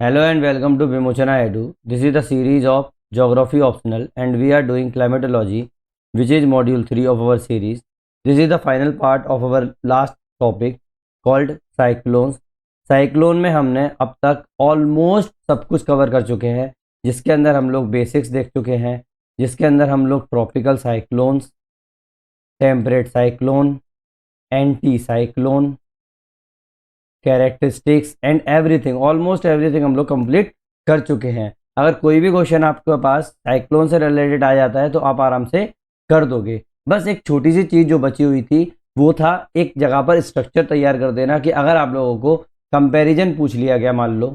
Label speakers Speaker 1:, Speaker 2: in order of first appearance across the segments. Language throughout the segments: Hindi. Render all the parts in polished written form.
Speaker 1: Hello and welcome to Vimochana Edu. This is the series of Geography Optional and we are doing Climatology, which is module 3 of our series. This is the final part of our last topic called Cyclones. Cyclone में हमने अब तक ऑलमोस्ट सब कुछ कवर कर चुके हैं, जिसके अंदर हम लोग बेसिक्स देख चुके हैं, जिसके अंदर हम लोग tropical cyclones, temperate cyclone, anti cyclone, characteristics and everything, almost everything हम लोग कंप्लीट कर चुके हैं। अगर कोई भी क्वेश्चन आपके पास साइक्लोन से रिलेटेड आ जाता है तो आप आराम से कर दोगे। बस एक छोटी सी चीज़ जो बची हुई थी वो था एक जगह पर स्ट्रक्चर तैयार कर देना कि अगर आप लोगों को कंपैरिजन पूछ लिया गया, मान लो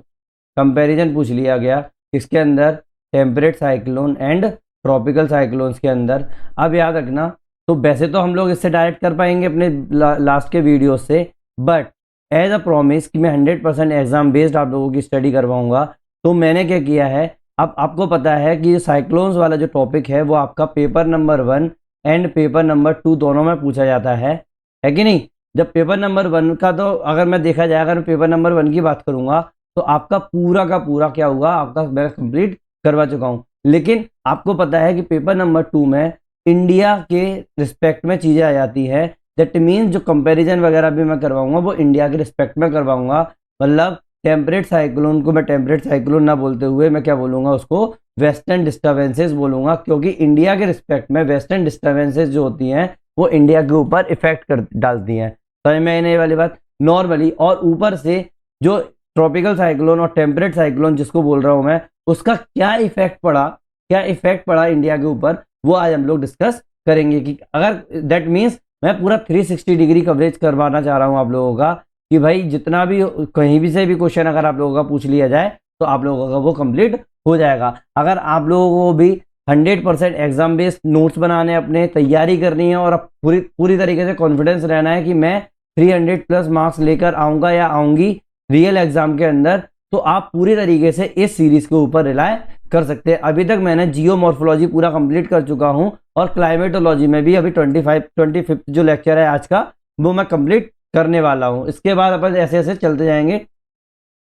Speaker 1: कंपैरिजन पूछ लिया गया इसके अंदर temperate cyclone and tropical cyclones के अंदर, अब याद रखना, तो वैसे तो हम लोग इससे डायरेक्ट कर पाएंगे अपने लास्ट के वीडियो से, बट एज अ प्रॉमिस कि मैं 100% एग्जाम बेस्ड आप लोगों की स्टडी करवाऊंगा। तो मैंने क्या किया है, अब आपको पता है कि साइक्लोन्स वाला जो टॉपिक है वो आपका paper number 1 and paper number 2 दोनों में पूछा जाता है कि नहीं। जब पेपर नंबर 1 का, तो अगर मैं देखा जाए, अगर पेपर नंबर 1 की बात करूंगा तो आपका पूरा का पूरा क्या हुआ, आपका मैं कंप्लीट करवा चुका हूँ। लेकिन आपको पता है कि पेपर नंबर 2 में इंडिया के रिस्पेक्ट में चीज़ें आ जाती है। दैट मीन्स जो कंपैरिजन वगैरह भी मैं करवाऊंगा वो इंडिया के रिस्पेक्ट में करवाऊंगा। मतलब टेम्परेट साइक्लोन को मैं टेम्परेट साइक्लोन ना बोलते हुए मैं क्या बोलूंगा, उसको वेस्टर्न डिस्टर्बेंसेस बोलूंगा, क्योंकि इंडिया के रिस्पेक्ट में वेस्टर्न डिस्टर्बेंसेस जो होती हैं वो इंडिया के ऊपर इफेक्ट कर डालती हैं। समझ में आने वाली बात नॉर्मली। और ऊपर से जो ट्रॉपिकल साइक्लोन और टेम्परेट साइक्लोन जिसको बोल रहा हूं मैं, उसका क्या इफेक्ट पड़ा इंडिया के ऊपर, वो आज हम लोग डिस्कस करेंगे। कि अगर दैट मीन्स मैं पूरा 360 डिग्री कवरेज करवाना चाह रहा हूं आप लोगों का, कि भाई जितना भी कहीं भी से भी क्वेश्चन अगर आप लोगों का पूछ लिया जाए तो आप लोगों का वो कंप्लीट हो जाएगा। अगर आप लोगों को भी 100% एग्जाम बेस्ड नोट्स बनाने, अपने तैयारी करनी है और पूरी तरीके से कॉन्फिडेंस रहना है कि मैं 300 प्लस मार्क्स लेकर आऊंगा या आऊंगी रियल एग्जाम के अंदर, तो आप पूरी तरीके से इस सीरीज के ऊपर रिलाय कर सकते हैं। अभी तक मैंने जियोमॉर्फोलॉजी पूरा कंप्लीट कर चुका हूं और क्लाइमेटोलॉजी में भी अभी 25 जो लेक्चर है आज का वो मैं कंप्लीट करने वाला हूं। इसके बाद अपन ऐसे ऐसे चलते जाएंगे।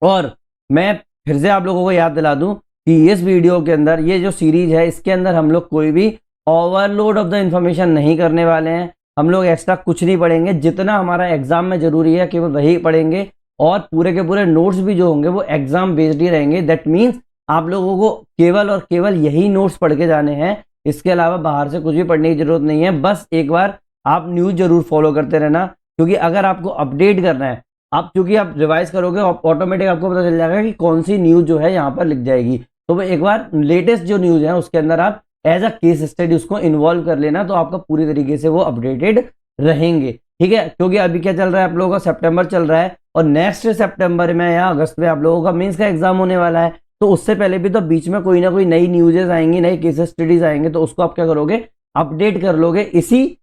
Speaker 1: और मैं फिर से आप लोगों को याद दिला दूं कि इस वीडियो के अंदर, ये जो सीरीज है इसके अंदर हम लोग कोई भी ओवरलोड ऑफ द इंफॉर्मेशन नहीं करने वाले हैं। हम लोग एक्स्ट्रा कुछ नहीं पढ़ेंगे, जितना हमारा एग्जाम में जरूरी है केवल वही पढ़ेंगे। और पूरे के पूरे नोट्स भी जो होंगे वो एग्जाम बेस्ड ही रहेंगे। दैट मीन्स आप लोगों को केवल और केवल यही नोट्स पढ़ के जाने हैं, इसके अलावा बाहर से कुछ भी पढ़ने की जरूरत नहीं है। बस एक बार आप न्यूज जरूर फॉलो करते रहना, क्योंकि अगर आपको अपडेट करना है, आप क्योंकि आप रिवाइज करोगे ऑटोमेटिक आपको पता चल जाएगा कि कौन सी न्यूज जो है यहाँ पर लिख जाएगी। तो वो एक बार लेटेस्ट जो न्यूज है उसके अंदर आप एज अ केस स्टडी उसको इन्वॉल्व कर लेना, तो आपका पूरी तरीके से वो अपडेटेड रहेंगे। ठीक है, क्योंकि अभी क्या चल रहा है आप लोगों का, सितंबर चल रहा है और नेक्स्ट सितंबर में या अगस्त में आप लोगों का मेंस का एग्जाम होने वाला है। तो उससे पहले भी तो बीच में कोई ना कोई नई न्यूजेस आएंगी, नई केस स्टडीज आएंगे, तो उसको आप क्या करोगे, अपडेट कर लोगे इसी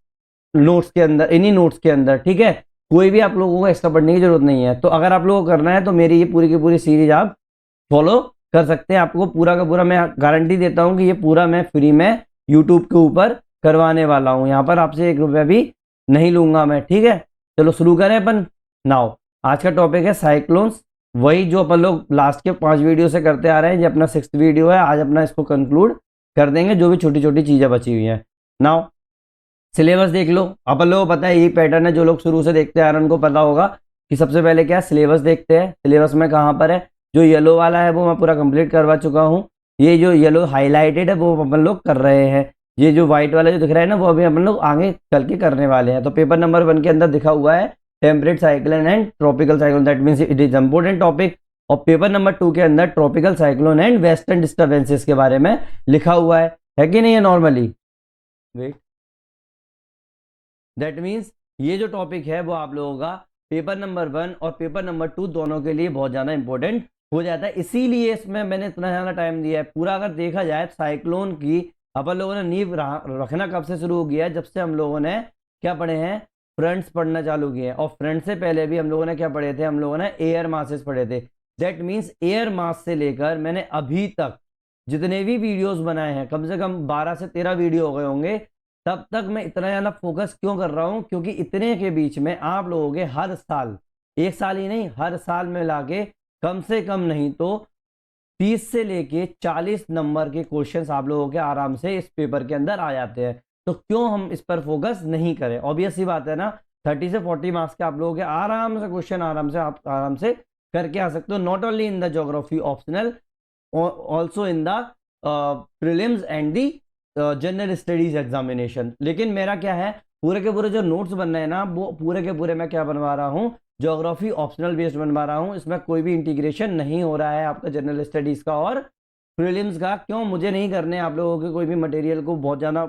Speaker 1: नोट्स के अंदर, इन्हीं नोट्स के अंदर। ठीक है, कोई भी आप लोगों को एक्स्ट्रा पढ़ने की जरूरत नहीं है। तो अगर आप लोगों को करना है तो मेरी ये पूरी की पूरी सीरीज आप फॉलो कर सकते हैं। आपको पूरा का पूरा मैं गारंटी देता हूं कि ये पूरा मैं फ्री में यूट्यूब के ऊपर करवाने वाला हूं। यहाँ पर आपसे 1 रुपया भी नहीं लूंगा मैं। ठीक है, चलो शुरू करें अपन। नाउ आज का टॉपिक है साइक्लोन्स, वही जो अपन लोग लास्ट के 5 वीडियो से करते आ रहे हैं। ये अपना 6th वीडियो है, आज अपना इसको कंक्लूड कर देंगे, जो भी छोटी छोटी चीजें बची हुई हैं। नाउ सिलेबस देख लो, अपन लोगों को पता है यही पैटर्न है, जो लोग शुरू से देखते आ रहे हैं उनको पता होगा कि सबसे पहले क्या सिलेबस देखते हैं। सिलेबस में कहाँ पर है, जो येलो वाला है वो मैं पूरा कंप्लीट करवा चुका हूँ। ये जो येलो हाईलाइटेड है वो अपन लोग कर रहे हैं। ये जो व्हाइट वाला जो दिख रहा है ना वो अभी अपन लोग आगे चल के करने वाले हैं। तो पेपर नंबर 1 के अंदर दिखा हुआ है temperate cyclone and tropical cyclone, that means it is important topic. और पेपर नंबर 2 के अंदर tropical cyclone and western disturbances के बारे में लिखा हुआ है कि नहीं है नॉर्मली। वेट, दैट मीन्स ये जो टॉपिक है वो आप लोगों का पेपर नंबर 1 और पेपर नंबर 2 दोनों के लिए बहुत ज़्यादा इंपॉर्टेंट हो जाता है। इसीलिए इसमें मैंने इतना ज़्यादा टाइम दिया है। पूरा अगर देखा जाए साइक्लोन की अपन लोगों ने नींव रखना कब से शुरू हो गया है, जब से हम लोगों ने क्या पढ़े हैं, फ्रंट्स पढ़ना चालू किए हैं। और फ्रंट से पहले भी हम लोगों ने क्या पढ़े थे, हम लोगों ने एयर मासेस पढ़े थे। दैट मीन्स एयर मास से लेकर मैंने अभी तक जितने भी वीडियोस बनाए हैं, कम से कम 12 से 13 वीडियो हो गए होंगे। तब तक मैं इतना ज़्यादा फोकस क्यों कर रहा हूँ, क्योंकि इतने के बीच में आप लोगों के हर साल, एक साल ही नहीं हर साल में लाके कम से कम नहीं तो 30 से लेके 40 नंबर के क्वेश्चंस आप लोगों के आराम से इस पेपर के अंदर आ जाते हैं। तो क्यों हम इस पर फोकस नहीं करें? ऑब्वियस सी बात है ना, 30 से 40 मार्क्स के आप लोगों के आराम से क्वेश्चन आप आराम से करके आ सकते हो, not only in the geography optional, also in the prelims and the general studies examination. लेकिन मेरा क्या है, पूरे के पूरे जो नोट्स बन रहे हैं ना, वो पूरे के पूरे मैं क्या बनवा रहा हूँ, ज्योग्राफी ऑप्शनल बेस्ड बनवा रहा हूँ। इसमें कोई भी इंटीग्रेशन नहीं हो रहा है आपका जनरल स्टडीज का और प्रीलिम्स का। क्यों? मुझे नहीं करने आप लोगों के कोई भी मटेरियल को बहुत ज्यादा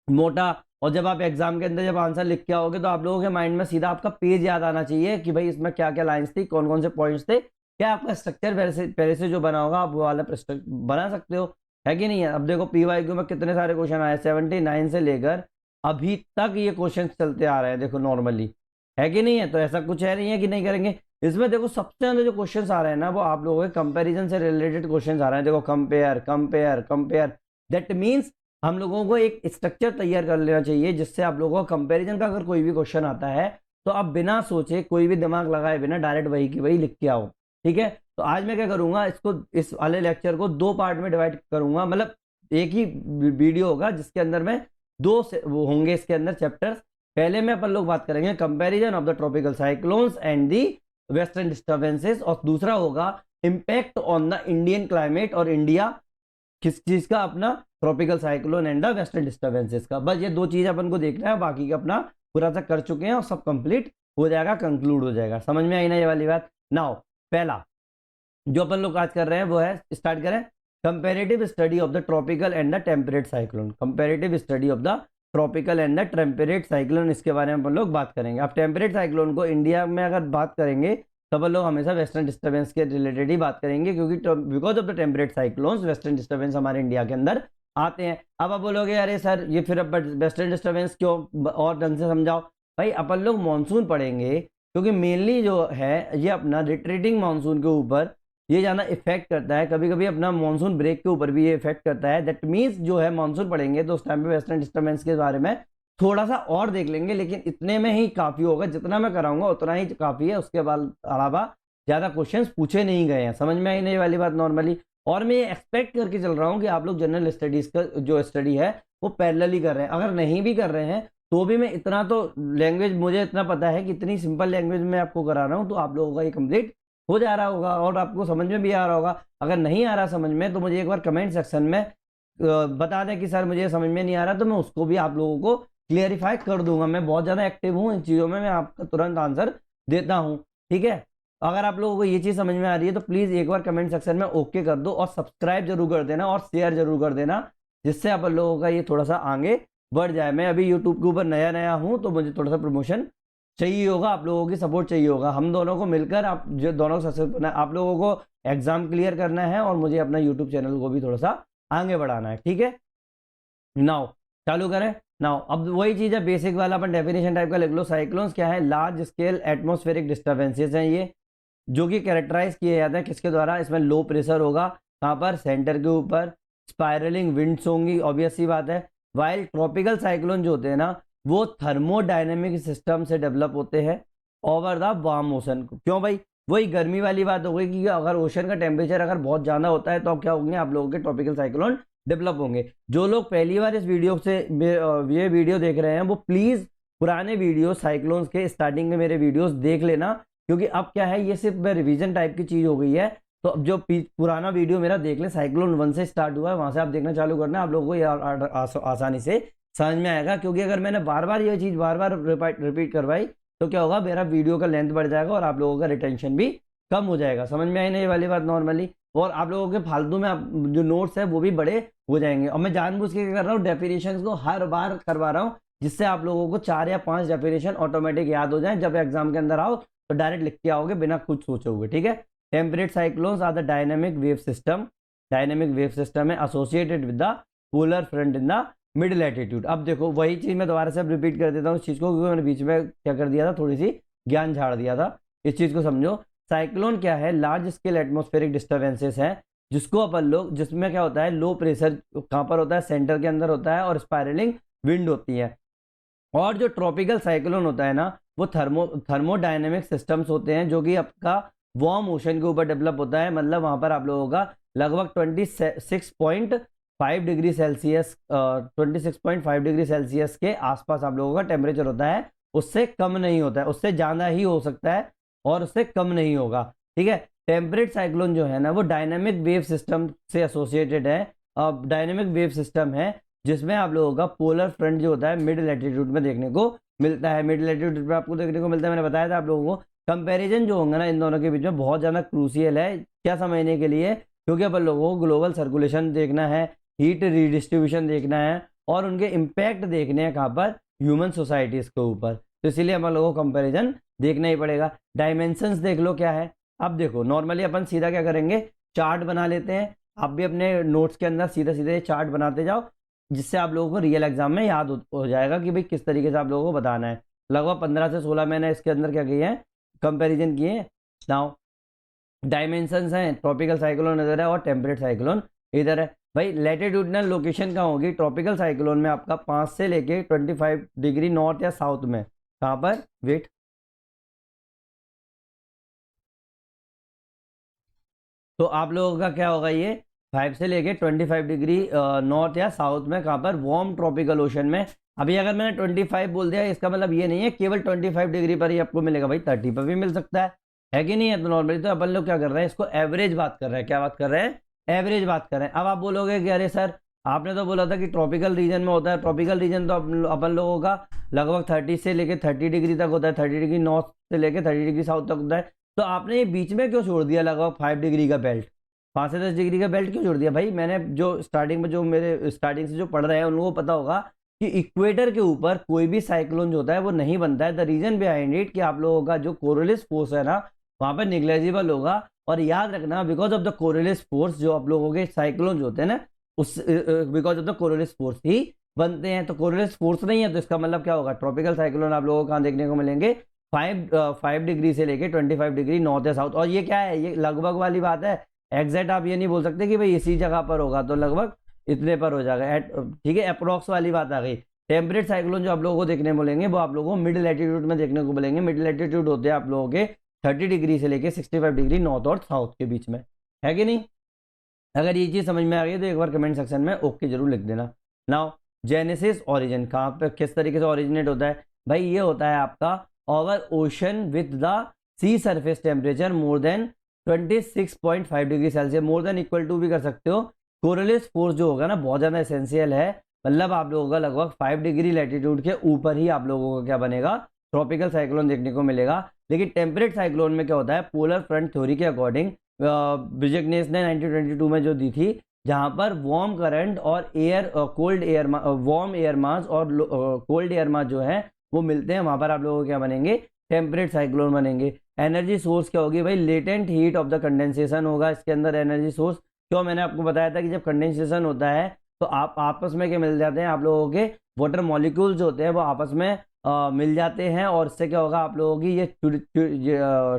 Speaker 1: मोटा, और जब आप एग्जाम के अंदर जब आंसर लिख के आओगे तो आप लोगों के माइंड में सीधा आपका पेज याद आना चाहिए कि भाई इसमें क्या क्या लाइंस थी, कौन कौन से पॉइंट्स थे, क्या आपका स्ट्रक्चर पहले से जो बना होगा आप वो वाला बना सकते हो, है कि नहीं है? अब देखो PYQ में कितने सारे क्वेश्चन आए, 79 से लेकर अभी तक ये क्वेश्चन चलते आ रहे हैं, देखो नॉर्मली, है कि नहीं है? तो ऐसा कुछ है नहीं है कि नहीं करेंगे। इसमें देखो सबसे ज्यादा जो क्वेश्चन आ रहे हैं ना, वो आप लोगों के कंपेरिजन से रिलेटेड क्वेश्चन आ रहे हैं। देखो compare compare compare, that means हम लोगों को एक स्ट्रक्चर तैयार कर लेना चाहिए जिससे आप लोगों को कंपैरिजन का अगर कोई भी क्वेश्चन आता है तो आप बिना सोचे, कोई भी दिमाग लगाए बिना डायरेक्ट वही की वही लिख के आओ, ठीक है? तो आज मैं क्या करूंगा, इसको इस वाले लेक्चर को 2 पार्ट में डिवाइड करूंगा, मतलब एक ही वीडियो होगा जिसके अंदर में 2 वो होंगे इसके अंदर चैप्टर्स। पहले में अपन लोग बात करेंगे comparison of the tropical cyclones and the western disturbances, और दूसरा होगा impact on the Indian climate और इंडिया किस चीज का, अपना tropical cyclone and the western disturbances का। बस ये 2 चीज अपन को देखना है, बाकी का अपना पूरा सा कर चुके हैं और सब कंप्लीट हो जाएगा, कंक्लूड हो जाएगा। समझ में आई ना ये वाली बात? नाउ पहला जो अपन लोग आज कर रहे हैं वो है, स्टार्ट करें, comparative study of the tropical and the temperate cyclone. Comparative study of the tropical and the temperate cyclone, इसके बारे में अपन लोग बात करेंगे। अब टेम्परेट साइक्लोन को इंडिया में अगर बात करेंगे तो अपन लोग हमेशा वेस्टर्न डिस्टर्बेंस के रिलेटेड ही बात करेंगे, क्योंकि because of the temperate cyclones western disturbance हमारे इंडिया के अंदर आते हैं। अब आप बोलोगे अरे सर ये फिर अब वेस्टर्न डिस्टर्बेंस क्यों, और ढंग से समझाओ। भाई अपन लोग मानसून पढ़ेंगे क्योंकि मेनली जो है ये अपना रिट्रीटिंग मानसून के ऊपर ये ज्यादा इफेक्ट करता है, कभी कभी अपना मानसून ब्रेक के ऊपर भी ये इफेक्ट करता है। दैट मीन्स जो है मानसून पढ़ेंगे तो उस टाइम पे वेस्टर्न डिस्टर्बेंस के बारे में थोड़ा सा और देख लेंगे, लेकिन इतने में ही काफी होगा, जितना मैं कराऊंगा उतना ही काफी है, उसके बाद अलावा ज्यादा क्वेश्चंस पूछे नहीं गए हैं। समझ में आई नहीं वाली बात नॉर्मली? और मैं ये एक्सपेक्ट करके चल रहा हूँ कि आप लोग जनरल स्टडीज का जो स्टडी है वो पैरेलली कर रहे हैं। अगर नहीं भी कर रहे हैं तो भी मैं इतना तो लैंग्वेज मुझे इतना पता है कि इतनी सिंपल लैंग्वेज में आपको करा रहा हूँ तो आप लोगों का ये कंप्लीट हो जा रहा होगा और आपको समझ में भी आ रहा होगा। अगर नहीं आ रहा समझ में तो मुझे एक बार कमेंट सेक्शन में बता दें कि सर मुझे समझ में नहीं आ रहा, तो मैं उसको भी आप लोगों को क्लियरिफाई कर दूंगा। मैं बहुत ज्यादा एक्टिव हूँ इन चीजों में, मैं आपका तुरंत आंसर देता हूँ, ठीक है? अगर आप लोगों को ये चीज समझ में आ रही है तो प्लीज एक बार कमेंट सेक्शन में ओके कर दो और सब्सक्राइब जरूर कर देना और शेयर जरूर कर देना, जिससे आप लोगों का ये थोड़ा सा आगे बढ़ जाए। मैं अभी यूट्यूब के ऊपर नया नया हूं तो मुझे थोड़ा सा प्रमोशन चाहिए होगा, आप लोगों की सपोर्ट चाहिए होगा। हम दोनों को मिलकर आप जो दोनों सक्सेस, आप लोगों को एग्जाम क्लियर करना है और मुझे अपना यूट्यूब चैनल को भी थोड़ा सा आगे बढ़ाना है, ठीक है? नाउ चालू करें। नाउ अब वही चीज है, बेसिक वाला अपन डेफिनेशन टाइप का लिख लो। साइक्लोन्स क्या है? लार्ज स्केल एटमॉस्फेरिक डिस्टर्बेंसेस हैं ये, जो कि कैरेक्टराइज किए जाते हैं किसके द्वारा? इसमें लो प्रेशर होगा, कहां पर? सेंटर के ऊपर। स्पाइरलिंग विंड्स होंगी, ऑब्वियस सी बात है। वाइल ट्रॉपिकल साइक्लोन जो होते हैं ना वो थर्मोडायनेमिक सिस्टम से डेवलप होते हैं ओवर द वार्म ओशन। क्यों भाई? वही गर्मी वाली बात हो गई कि अगर ओशन का टेम्परेचर अगर बहुत ज्यादा होता है तो अब क्या होंगे आप लोगों के ट्रॉपिकल साइक्लोन डेवलप होंगे। जो लोग पहली बार इस वीडियो से ये वीडियो देख रहे हैं वो प्लीज पुराने वीडियो साइक्लोन्स के स्टार्टिंग में मेरे वीडियोस देख लेना, क्योंकि अब क्या है ये सिर्फ रिवीजन टाइप की चीज हो गई है। तो अब जो पुराना वीडियो मेरा देख ले, साइक्लोन 1 से स्टार्ट हुआ है वहां से आप देखना चालू करना, आप लोगों को ये आसानी से समझ में आएगा। क्योंकि अगर मैंने बार बार ये चीज बार बार रिपीट करवाई तो क्या होगा, मेरा वीडियो का लेंथ बढ़ जाएगा और आप लोगों का रिटेंशन भी कम हो जाएगा। समझ में आई ना ये वाली बात नॉर्मली? और आप लोगों के फालतू में जो नोट्स है वो भी बड़े हो जाएंगे। और मैं जानबूझ के क्या कर रहा हूँ, डेफिनेशन को हर बार करवा रहा हूँ जिससे आप लोगों को 4 या 5 डेफिनेशन ऑटोमेटिक याद हो जाए। जब एग्जाम के अंदर आओ तो डायरेक्ट लिख के आओगे बिना कुछ सोचोगे, ठीक है? Temperate cyclones are the dynamic wave system, dynamic wave system है associated with the polar front in the mid latitude. अब देखो वही चीज मैं दोबारा से अब रिपीट कर देता हूँ इस चीज को, क्योंकि मैंने बीच में क्या कर दिया था, थोड़ी सी ज्ञान झाड़ दिया था। इस चीज को समझो, साइक्लोन क्या है? लार्ज स्केल एटमॉस्फेरिक डिस्टर्बेंसेस है जिसको अपन लोग, जिसमें क्या होता है लो प्रेशर कहां पर होता है? सेंटर के अंदर होता है, और स्पाइरलिंग विंड होती है। और जो ट्रॉपिकल साइक्लोन होता है ना वो थर्मोडायनेमिक सिस्टम्स होते हैं, जो कि आपका वार्म ओशन के ऊपर डेवलप होता है, मतलब वहां पर आप लोगों का लगभग 26.5 डिग्री सेल्सियस 26.5 डिग्री सेल्सियस के आसपास आप लोगों का टेम्परेचर होता है, उससे कम नहीं होता है, उससे ज्यादा ही हो सकता है और उससे कम नहीं होगा। ठीक है, टेम्परेट साइक्लोन जो है ना वो डायनामिक वेव सिस्टम से एसोसिएटेड है। अब डायनामिक वेव सिस्टम है जिसमें आप लोगों का पोलर फ्रंट जो होता है मिड लैटिट्यूड में देखने को मिलता है। मिड लैटिट्यूड में आपको देखने को मिलता है, मैंने बताया था आप लोगों को। कंपैरिजन जो होगा ना इन दोनों के बीच में बहुत ज्यादा क्रूशियल है, क्या समझने के लिए, क्योंकि अपन लोगों को ग्लोबल सर्कुलेशन देखना है, हीट रिडिस्ट्रीब्यूशन देखना है और उनके इम्पैक्ट देखने हैं कहाँ पर, ह्यूमन सोसाइटीज के ऊपर। तो इसीलिए अपन लोगों को कंपैरिजन देखना ही पड़ेगा। डायमेंशंस देख लो क्या है। अब देखो नॉर्मली अपन सीधा क्या करेंगे, चार्ट बना लेते हैं। आप भी अपने नोट्स के अंदर सीधे सीधे चार्ट बनाते जाओ, जिससे आप लोगों को रियल एग्जाम में याद हो जाएगा कि भाई किस तरीके से आप लोगों को बताना है। लगभग 15 से 16 मैंने इसके अंदर क्या किए हैं, कंपैरिजन किए हैं। नाउ डायमेंशंस हैं, ट्रॉपिकल साइक्लोन इधर है और टेम्परेट साइक्लोन इधर है। भाई लैटिट्यूडनल लोकेशन कहाँ होगी, ट्रॉपिकल साइक्लोन में आपका 5 से लेके 25 डिग्री नॉर्थ या साउथ में, कहाँ पर, वेट, तो आप लोगों का क्या होगा, ये 5 से लेके 25 डिग्री नॉर्थ या साउथ में, कहाँ पर, वार्म ट्रॉपिकल ओशन में। अभी अगर मैंने 25 बोल दिया, इसका मतलब ये नहीं है केवल 25 डिग्री पर ही आपको मिलेगा, भाई 30 पर भी मिल सकता है कि नहीं है। तो नॉर्मली तो अपन लोग क्या कर रहे हैं, इसको एवरेज बात कर रहे हैं। क्या बात कर रहे हैं, एवरेज बात कर रहे हैं। अब आप बोलोगे कि अरे सर आपने तो बोला था कि ट्रॉपिकल रीजन में होता है, ट्रॉपिकल रीजन तो अपन लोगों का लगभग 30 से लेके 30 डिग्री तक होता है, 30 डिग्री नॉर्थ से लेके 30 डिग्री साउथ तक होता है। तो आपने ये बीच में क्यों छोड़ दिया लगभग 5 डिग्री का बेल्ट, 5 से 10 डिग्री का बेल्ट क्यों छोड़ दिया। भाई मैंने जो स्टार्टिंग में, जो मेरे स्टार्टिंग से जो पढ़ रहे हैं उनको पता होगा कि इक्वेटर के ऊपर कोई भी साइक्लोन जो होता है वो नहीं बनता है। द रीजन बिहाइंड इट कि आप लोगों का जो कोरिलेस फोर्स है ना वहां पर निग्लेजिबल होगा। और याद रखना, बिकॉज ऑफ द कोरिलेस फोर्स जो आप लोगों के साइक्लोन जो होते हैं ना, उस बिकॉज ऑफ द कोरिलेस फोर्स ही बनते हैं। तो कोरिलेस फोर्स नहीं है तो इसका मतलब क्या होगा, ट्रॉपिकल साइक्लोन आप लोगों को कहाँ देखने को मिलेंगे, 5 डिग्री से लेके 25 डिग्री नॉर्थ या साउथ। और ये क्या है, ये लगभग वाली बात है, एग्जैक्ट आप ये नहीं बोल सकते कि भाई इसी जगह पर होगा, तो लगभग इतने पर हो जाएगा, ठीक है, अप्रोक्स वाली बात आ गई। टेम्परेट साइक्लोन जो आप लोगों को देखने मिलेंगे वो आप लोगों को मिड लैटिट्यूड में देखने को मिलेंगे। मिड लैटिट्यूड होते हैं आप लोगों के 30 डिग्री से लेके 65 डिग्री नॉर्थ और साउथ के बीच में, है कि नहीं। अगर ये चीज समझ में आ गई तो एक बार कमेंट सेक्शन में ओके जरूर लिख देना। नाउ जेनेसिस ओरिजिन कहाँ पे, किस तरीके से ओरिजिनेट होता है, भाई ये होता है आपका over ocean with the sea surface temperature more than 26.5 degree Celsius, more than equal to भी कर सकते हो। कोरिलेस फोर्स जो होगा ना बहुत ज्यादा एसेंशियल है, मतलब आप लोगों का लगभग 5 डिग्री लैटिट्यूड के ऊपर ही आप लोगों को क्या बनेगा, ट्रॉपिकल साइक्लोन देखने को मिलेगा। लेकिन टेम्परेट साइक्लोन में क्या होता है, पोलर फ्रंट थ्योरी के अकॉर्डिंग ब्रिजगनेस ने 1922 में जो दी थी, जहां पर वार्म करंट और air cold air warm air mass और कोल्ड एयर मास जो है वो मिलते हैं, वहां पर आप लोगों को क्या बनेंगे, टेम्परेट साइक्लोन बनेंगे। एनर्जी सोर्स क्या होगी भाई, latent heat of the condensation होगा इसके अंदर एनर्जी सोर्स। क्यों, मैंने आपको बताया था कि जब कंडेंसेशन होता है तो आप आपस में क्या मिल जाते हैं, आप लोगों के वाटर मॉलिक्यूल्स होते हैं वो आपस में मिल जाते हैं, और इससे क्या होगा, आप लोगों की ये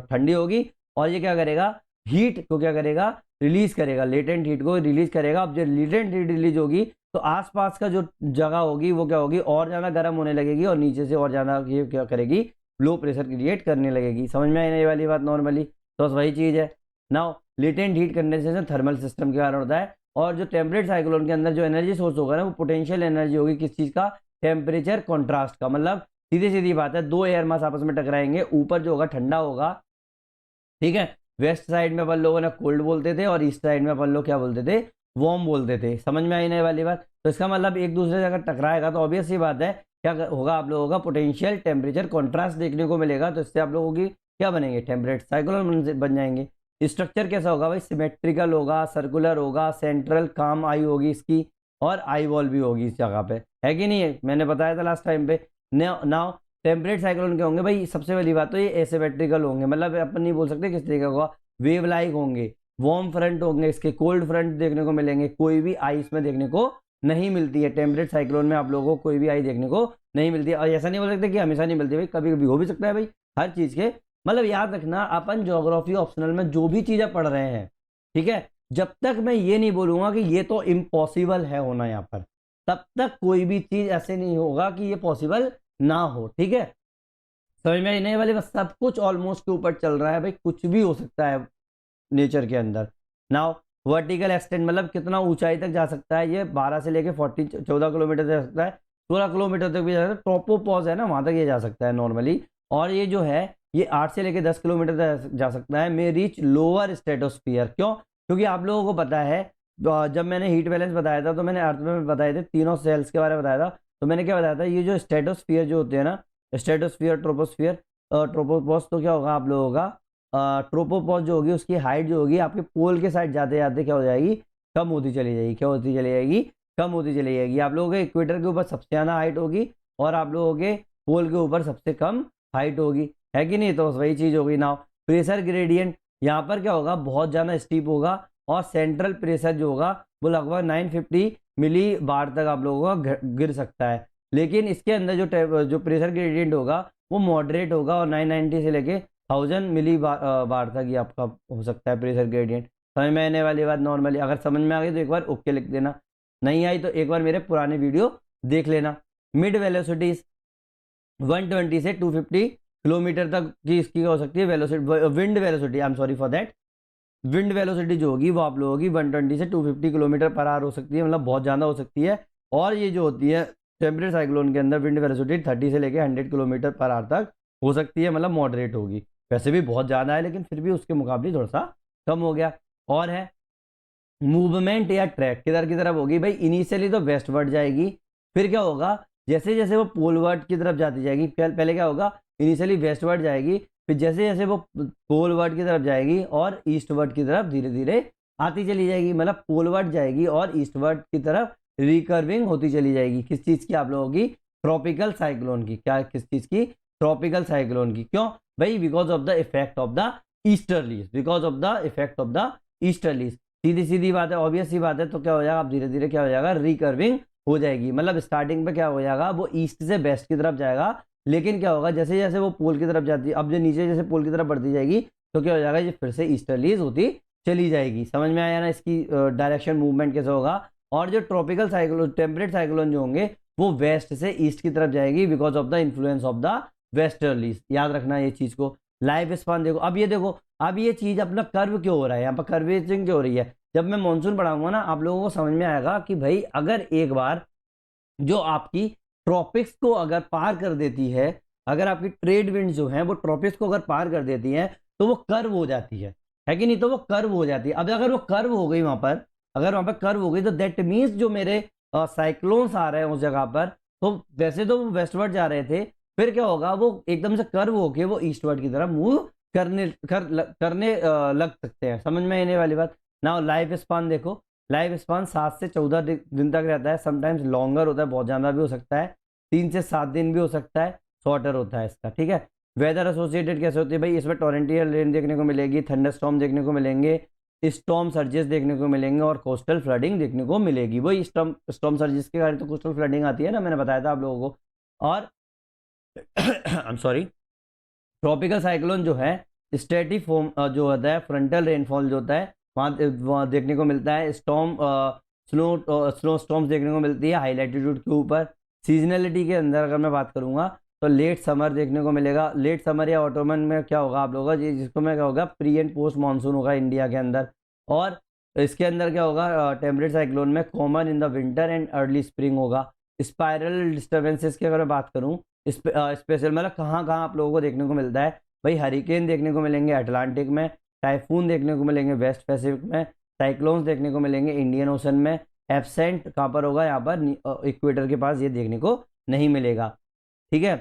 Speaker 1: ठंडी होगी और ये क्या करेगा, हीट को क्या करेगा, रिलीज करेगा, लेटेंट हीट को रिलीज करेगा। अब जब लेटेंट हीट रिलीज होगी तो आसपास का जो जगह होगी वो क्या होगी, और ज्यादा गर्म होने लगेगी और नीचे से और ज्यादा ये क्या करेगी, लो प्रेशर क्रिएट करने लगेगी। समझ में आई ना ये वाली बात नॉर्मली, तो वही चीज है। Now latent heat condensation thermal system के कारण होता है। और जो टेम्परेट साइक्लोन के अंदर जो एनर्जी सोर्स होगा ना वो पोटेंशियल एनर्जी होगी, किस चीज का, टेम्परेचर कॉन्ट्रास्ट का। मतलब सीधी सीधी बात है, दो एयर मास आपस में टकराएंगे, ऊपर जो होगा ठंडा होगा, ठीक है, वेस्ट साइड में अपन लोगों ने कोल्ड बोलते थे और ईस्ट साइड में अपन लोग क्या बोलते थे, वार्म बोलते थे। समझ में आई ना वाली बात। तो इसका मतलब एक दूसरे से अगर टकराएगा तो ऑब्वियस सी बात है क्या होगा, आप लोगों का पोटेंशियल टेम्परेचर कॉन्ट्रास्ट देखने को मिलेगा। तो इससे आप लोगों की क्या बनेंगे, टेम्परेट साइक्लोन बन जाएंगे। स्ट्रक्चर कैसा होगा भाई, सिमेट्रिकल होगा, सर्कुलर होगा, सेंट्रल काम आई होगी इसकी, और आई वॉल भी होगी इस जगह पे, है कि नहीं है, मैंने बताया था लास्ट टाइम पे। नाउ टेम्परेट साइक्लोन के होंगे भाई, सबसे पहली बात तो ये एसिमेट्रिकल होंगे, मतलब अपन नहीं बोल सकते किस तरीके का होगा, वेव लाइक होंगे, वार्म फ्रंट होंगे, इसके कोल्ड फ्रंट देखने को मिलेंगे, कोई भी आई इसमें देखने को नहीं मिलती है। टेम्परेट साइक्लोन में आप लोगों को कोई भी आई देखने को नहीं मिलती है। और ऐसा नहीं बोल सकते कि हमेशा नहीं मिलती, भाई कभी कभी हो भी सकता है भाई, हर चीज के मतलब याद रखना, अपन ज्योग्राफी ऑप्शनल में जो भी चीजें पढ़ रहे हैं, ठीक है, जब तक मैं ये नहीं बोलूंगा कि ये तो इम्पॉसिबल है होना यहाँ पर, तब तक कोई भी चीज ऐसे नहीं होगा कि ये पॉसिबल ना हो, ठीक है। समझ में आई नहीं वाली, बस सब कुछ ऑलमोस्ट के ऊपर चल रहा है भाई, कुछ भी हो सकता है नेचर के अंदर। नाउ वर्टिकल एक्सटेंड मतलब कितना ऊंचाई तक जा सकता है, ये 12 से लेके 14 किलोमीटर जा सकता है, 16 किलोमीटर तक भी जा सकता है। ट्रोपोपॉज है ना, वहां तक ये जा सकता है नॉर्मली। और ये जो है ये 8 से लेके 10 किलोमीटर तक जा सकता है। मे रीच लोअर स्ट्रेटोस्फियर, क्यों? क्योंकि आप लोगों को पता है जब मैंने हीट बैलेंस बताया था तो मैंने अर्थ में बताए थे तीनों सेल्स के बारे में बताया था। तो मैंने क्या बताया था, ये जो स्ट्रेटोस्फियर जो होते हैं ना, स्ट्रेटोस्फियर, ट्रोपोस्फियर, ट्रोपोपॉज तो क्या होगा आप लोगों का, ट्रोपोपॉज जो होगी उसकी हाइट जो होगी आपके पोल के साइड जाते जाते क्या हो जाएगी, कम होती चली जाएगी। क्या होती चली जाएगी? कम होती चली जाएगी। आप लोगों के इक्वेटर के ऊपर सबसे ज़्यादा हाइट होगी और आप लोगों के पोल के ऊपर सबसे कम हाइट होगी, है कि नहीं? तो वही चीज़ होगी। नाउ प्रेशर ग्रेडियंट, यहाँ पर क्या होगा, बहुत ज़्यादा स्टीप होगा और सेंट्रल प्रेशर जो होगा वो लगभग 950 मिली बार तक आप लोगों का गिर सकता है। लेकिन इसके अंदर जो प्रेशर ग्रेडियंट होगा वो मॉडरेट होगा और 990 से लेके 1000 मिली बार तक ये आपका हो सकता है प्रेशर ग्रेडियंट। समझ में आने वाली बात? नॉर्मली अगर समझ में आ गई तो एक बार ओके लिख देना, नहीं आई तो एक बार मेरे पुराने वीडियो देख लेना। मिड वेलोसिटीज 120 से 250 किलोमीटर तक की इसकी हो सकती है velocity, wind velocity, I am sorry for that. Wind velocity जो होगी वो आप लोगों की 120 से 250 किलोमीटर पर आवर हो सकती है, मतलब बहुत ज़्यादा हो सकती है। और ये जो होती है टेम्परेट साइक्लोन के अंदर विंड वेलोसिटी 30 से लेके 100 किलोमीटर पर आवर तक हो सकती है, मतलब मॉडरेट होगी। वैसे भी बहुत ज़्यादा है लेकिन फिर भी उसके मुकाबले थोड़ा सा कम हो गया। और है मूवमेंट या ट्रैक किधर की तरफ होगी भाई, इनिशियली तो वेस्टवर्ड जाएगी, फिर क्या होगा जैसे जैसे वो पोलवर्ड की तरफ जाती जाएगी, पहले क्या होगा, इनिशियली वेस्टवर्ड जाएगी, फिर जैसे जैसे वो पोलवर्ड की तरफ जाएगी और ईस्टवर्ड की तरफ धीरे धीरे आती चली जाएगी, मतलब पोलवर्ड जाएगी और ईस्टवर्ड की तरफ रिकर्विंग होती चली जाएगी। किस चीज की? आप लोगों की ट्रॉपिकल साइक्लोन की। क्या? किस चीज की? ट्रॉपिकल साइक्लोन की। क्यों भाई? Because of the effect of the easterlies, because of the effect of the easterlies. सीधी सीधी बात है, ऑब्वियस सी बात है। तो क्या हो जाएगा, आप धीरे धीरे क्या हो जाएगा, रिकर्विंग हो जाएगी। मतलब स्टार्टिंग पे क्या हो जाएगा, वो ईस्ट से वेस्ट की तरफ जाएगा, लेकिन क्या होगा जैसे जैसे वो पोल की तरफ जाती है, अब जो नीचे जैसे पोल की तरफ बढ़ती जाएगी तो क्या हो जाएगा, ये फिर से ईस्टर्लीज होती चली जाएगी। समझ में आया ना इसकी डायरेक्शन मूवमेंट कैसे होगा? और जो ट्रॉपिकल साइक्लोन, टेम्परेट साइक्लोन जो होंगे वो वेस्ट से ईस्ट की तरफ जाएगी because of the influence of the westerlies. याद रखना ये चीज को। लाइफ स्पान देखो, अब ये देखो, अब ये चीज अपना कर्व क्यों हो रहा है, यहाँ पर कर्वेचिंग क्यों हो रही है। जब मैं मॉनसून पढ़ाऊंगा ना आप लोगों को समझ में आएगा कि भाई अगर एक बार जो आपकी ट्रॉपिक्स को अगर पार कर देती है, अगर आपकी ट्रेड विंड जो है वो ट्रॉपिक्स को अगर पार कर देती है तो वो कर्व हो जाती है कि नहीं? तो वो कर्व हो जाती है। अब अगर वो कर्व हो गई वहां पर, अगर वहां पर कर्व हो गई तो दैट मीन्स जो मेरे साइक्लोन्स आ रहे हैं उस जगह पर, तो वैसे तो वो वेस्टवर्ड जा रहे थे, फिर क्या होगा, वो एकदम से कर्व होके वो ईस्टवर्ड की तरफ मूव करने लग सकते हैं। समझ में आने वाली बात ना? लाइफ स्पान देखो, लाइफ स्पान 7 से 14 दिन तक रहता है, समटाइम्स लॉन्गर होता है, बहुत ज़्यादा भी हो सकता है, 3 से 7 दिन भी हो सकता है, शॉर्टर होता है इसका, ठीक है। वेदर एसोसिएटेड कैसे होती है भाई, इसमें टोरेंटियल रेन देखने को मिलेगी, थंडरस्टॉर्म देखने को मिलेंगे, स्टॉर्म सर्जेस देखने को मिलेंगे और कोस्टल फ्लडिंग देखने को मिलेगी। वही स्टॉर्म सर्जेस के कारण तो कोस्टल फ्लडिंग आती है ना, मैंने बताया था आप लोगों को। और आई एम सॉरी, ट्रॉपिकल साइक्लोन जो है स्टेटिक फॉर्म जो होता है, फ्रंटल रेनफॉल जो होता है वहाँ देखने को मिलता है। स्टॉर्म स्नो स्टॉर्म्स देखने को मिलती है हाई लैटिट्यूड के ऊपर। सीजनलिटी के अंदर अगर मैं बात करूंगा तो लेट समर देखने को मिलेगा। लेट समर या ऑटोमन में क्या होगा आप लोगों का, जिसको मैं क्या होगा, प्री एंड पोस्ट मानसून होगा इंडिया के अंदर। और इसके अंदर क्या होगा, टेम्परेट साइक्लोन में common in the winter and early spring होगा। स्पाइरल डिस्टर्बेंसेस की अगर मैं बात करूँ, स्पेशल मतलब कहाँ कहाँ आप लोगों को देखने को मिलता है भाई, हरिकेन देखने को मिलेंगे अटलांटिक में, टाइफून देखने को मिलेंगे वेस्ट पैसिफिक में, साइक्लोन्स देखने को मिलेंगे इंडियन ओशन में। एब्सेंट कहाँ पर होगा, यहाँ पर इक्वेटर के पास ये देखने को नहीं मिलेगा, ठीक है।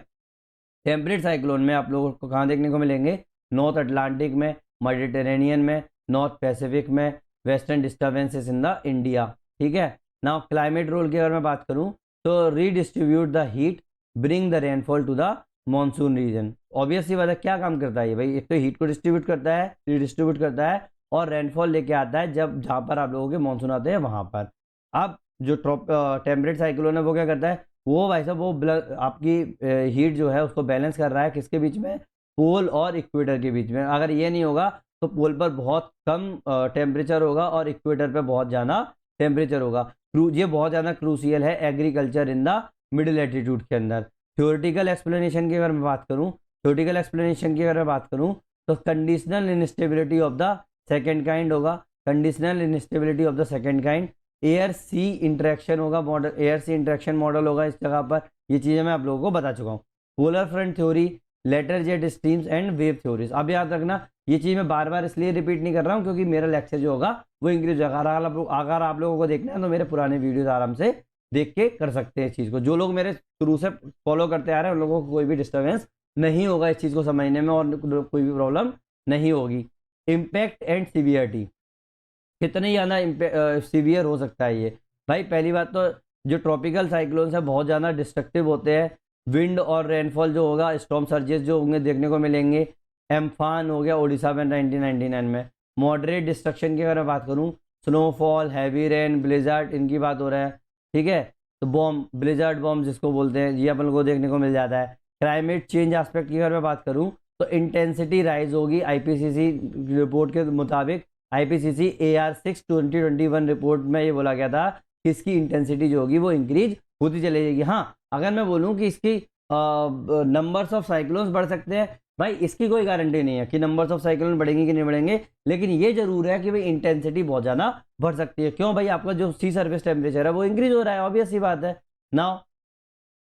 Speaker 1: टेम्परेट साइक्लोन में आप लोगों को कहाँ देखने को मिलेंगे, नॉर्थ अटलांटिक में, मेडिटेरेनियन में, नॉर्थ पैसिफिक में, western disturbances in the India, ठीक है। नाउ क्लाइमेट रोल की अगर मैं बात करूँ तो redistribute the heat, bring the rainfall to the monsoon region. Obvious सी बात है, क्या काम करता है ये भाई, एक तो हीट को डिस्ट्रीब्यूट करता है, रिडिस्ट्रीब्यूट करता है और रेनफॉल लेके आता है जब जहाँ पर आप लोगों के मानसून आते हैं वहां पर। अब जो टेम्परेट साइक्लोन है वो क्या करता है, वो भाई साहब वो आपकी हीट जो है उसको बैलेंस कर रहा है किसके बीच में, पोल और इक्वेटर के बीच में। अगर ये नहीं होगा तो पोल पर बहुत कम टेम्परेचर होगा और इक्वेटर पर बहुत ज़्यादा टेम्परेचर होगा। ये बहुत ज़्यादा क्रूसियल है agriculture in the middle altitude के अंदर। थ्योरेटिकल एक्सप्लेनेशन की अगर मैं बात करूं थ्योरेटिकल एक्सप्लेनेशन की अगर मैं बात करूं तो conditional instability of the second kind होगा, conditional instability of the second kind. Air sea interaction होगा, model air sea interaction model होगा इस जगह पर। ये चीजें मैं आप लोगों को बता चुका हूँ। Polar front theory, later jet streams and wave theories. अब याद रखना ये चीज मैं बार बार इसलिए रिपीट नहीं कर रहा हूँ क्योंकि मेरा लेक्चर जो होगा वो इंग्लिश होगा। अगर आप लोगों को देखना है तो मेरे पुराने वीडियोस आराम से देख के कर सकते हैं इस चीज को। जो लोग मेरे शुरू से फॉलो करते आ रहे हैं उन लोगों को कोई भी डिस्टर्बेंस नहीं होगा इस चीज को समझने में और कोई भी प्रॉब्लम नहीं होगी। इम्पैक्ट एंड सीवियरिटी, कितने ज्यादा सीवियर हो सकता है ये भाई। पहली बात तो जो ट्रॉपिकल साइक्लोन्स है बहुत ज्यादा डिस्ट्रक्टिव होते हैं। विंड और रेनफॉल जो होगा, स्टॉर्म सर्जेस जो होंगे देखने को मिलेंगे। एम्फान हो गया उड़ीसा में 1999 में। मॉडरेट डिस्ट्रक्शन की अगर मैं बात करूं, स्नोफॉल, हैवी रेन, ब्लिजर्ड, इनकी बात हो रहा है, ठीक है। तो बॉम्ब, ब्लिजर्ड बॉम्ब जिसको बोलते हैं, ये अपन को देखने को मिल जाता है। क्लाइमेट चेंज एस्पेक्ट की अगर मैं बात करूं तो इंटेंसिटी राइज होगी। आईपीसीसी रिपोर्ट के मुताबिक, आईपीसीसी AR6 2021 रिपोर्ट में ये बोला गया था कि इसकी इंटेंसिटी जो होगी वो इंक्रीज होती चली जाएगी। हाँ, अगर मैं बोलूं कि इसकी नंबर्स ऑफ साइक्लोन्स बढ़ सकते हैं, भाई इसकी कोई गारंटी नहीं है कि नंबर्स ऑफ साइक्लोन बढ़ेंगे कि नहीं बढ़ेंगे, लेकिन ये जरूर है कि भाई इंटेंसिटी बहुत ज्यादा बढ़ सकती है। क्यों भाई, आपका जो सी सर्फेस टेम्परेचर है वो इंक्रीज हो रहा है, ऑब्वियस सी बात है ना।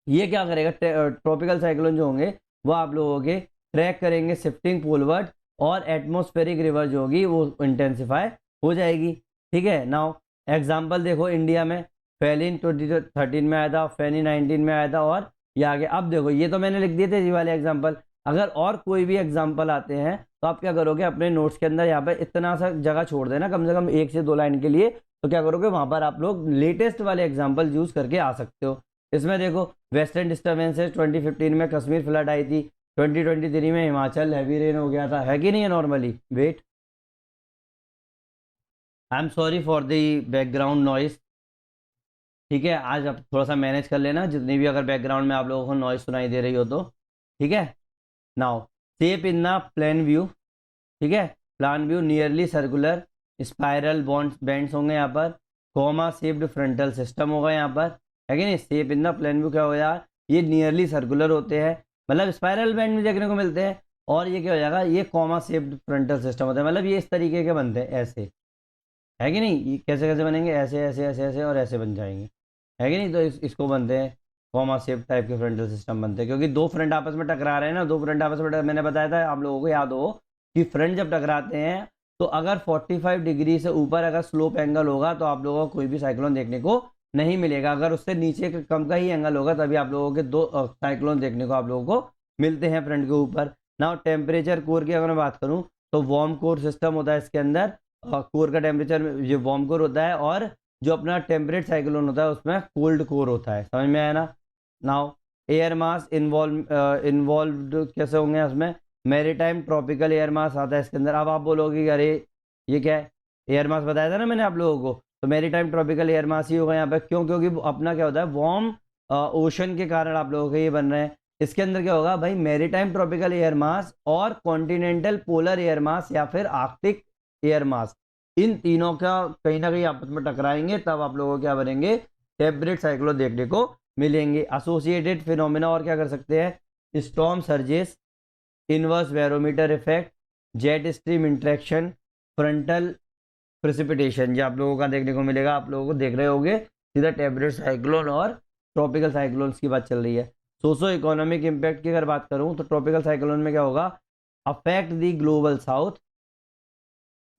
Speaker 1: ये क्या करेगा, ट्रॉपिकल साइक्लोन जो होंगे वो आप लोगों के ट्रैक करेंगे शिफ्टिंग पोलवर्ड, और एटमोस्फेरिक रिवर जो होगी वो इंटेंसिफाई हो जाएगी, ठीक है। नाउ एग्जाम्पल देखो, इंडिया में फेलिन 2013 में आया था, फेनी 19 में आया था, और ये आगे। अब देखो ये तो मैंने लिख दिए थे ये वाले एग्जाम्पल। अगर और कोई भी एग्जाम्पल आते हैं तो आप क्या करोगे, अपने नोट्स के अंदर यहाँ पे इतना सा जगह छोड़ देना, कम से कम 1 से 2 लाइन के लिए। तो क्या करोगे, वहां पर आप लोग लेटेस्ट वाले एग्जाम्पल यूज करके आ सकते हो। इसमें देखो, वेस्टर्न डिस्टर्बेंसेस 2015 में कश्मीर फ्लड आई थी, 2023 में हिमाचल हैवी रेन हो गया था, है कि नहीं है normally. Wait, I am sorry for the background noise, ठीक है। आज आप थोड़ा सा मैनेज कर लेना, जितनी भी अगर बैकग्राउंड में आप लोगों को नॉइस सुनाई दे रही हो तो, ठीक है। Now shape in the plane view, ठीक है। Plan view nearly circular, spiral bonds bends होंगे यहाँ पर, कोमा शेप्ड फ्रंटल सिस्टम होगा यहाँ पर, है कि नहीं। Shape in the plane view क्या हो जाएगा, ये नियरली सर्कुलर होते हैं, मतलब स्पाइरल बैंड भी देखने को मिलते हैं। और ये क्या हो जाएगा, ये कोमा शेप्ड फ्रंटल सिस्टम होता है, मतलब ये इस तरीके के बनते हैं, ऐसे, है कि नहीं। ये कैसे कैसे बनेंगे, ऐसे ऐसे ऐसे ऐसे और ऐसे बन जाएंगे, है कि नहीं। तो इसको बनते हैं कॉमा शेप टाइप के फ्रंटल सिस्टम बनते हैं, क्योंकि दो फ्रंट आपस में टकरा रहे हैं ना, दो फ्रंट आपस में मैंने बताया था आप लोगों को याद हो कि फ्रंट जब टकराते हैं तो अगर 45 डिग्री से ऊपर अगर स्लोप एंगल होगा तो आप लोगों को कोई भी साइक्लोन देखने को नहीं मिलेगा। अगर उससे नीचे कम का ही एंगल होगा तभी आप लोगों के दो साइक्लोन देखने को आप लोगों को मिलते हैं फ्रंट के ऊपर। ना टेम्परेचर कोर की अगर मैं बात करूं तो वार्म कोर सिस्टम होता है इसके अंदर, कोर का टेम्परेचर ये वार्म कोर होता है, और जो अपना टेम्परेट साइक्लोन होता है उसमें कोल्ड कोर होता है, समझ में आया ना। नाउ एयर मास इन्वॉल्व कैसे होंगे उसमें, मैरीटाइम ट्रॉपिकल एयर मास आता है इसके अंदर। अब आप बोलोगे कि अरे ये क्या है, एयर मास बताया था ना मैंने आप लोगों को, तो मैरीटाइम ट्रॉपिकल एयर मास ही होगा यहाँ पे। क्यों, क्योंकि अपना क्या होता है, वार्म ओशन के कारण आप लोगों के ये बन रहे हैं। इसके अंदर क्या होगा भाई, मैरीटाइम ट्रॉपिकल एयर मास और कॉन्टिनेंटल पोलर एयर मास या फिर आर्कटिक एयर मास, इन तीनों का कहीं ना कहीं आपस में टकराएंगे, तब आप लोगों को क्या बनेंगे, टेम्परेट साइक्लोन देखने को मिलेंगे। एसोसिएटेड फिनोमेना और क्या कर सकते हैं, storm surges, inverse barometer effect, jet stream interaction, frontal precipitation, ये आप लोगों का देखने को मिलेगा। आप लोगों को देख रहे होंगे सीधा टेम्परेट साइक्लोन और ट्रॉपिकल साइक्लोन्स की बात चल रही है। सोशो इकोनॉमिक इम्पैक्ट की अगर बात करूं तो ट्रॉपिकल साइक्लोन में क्या होगा, affect the global south,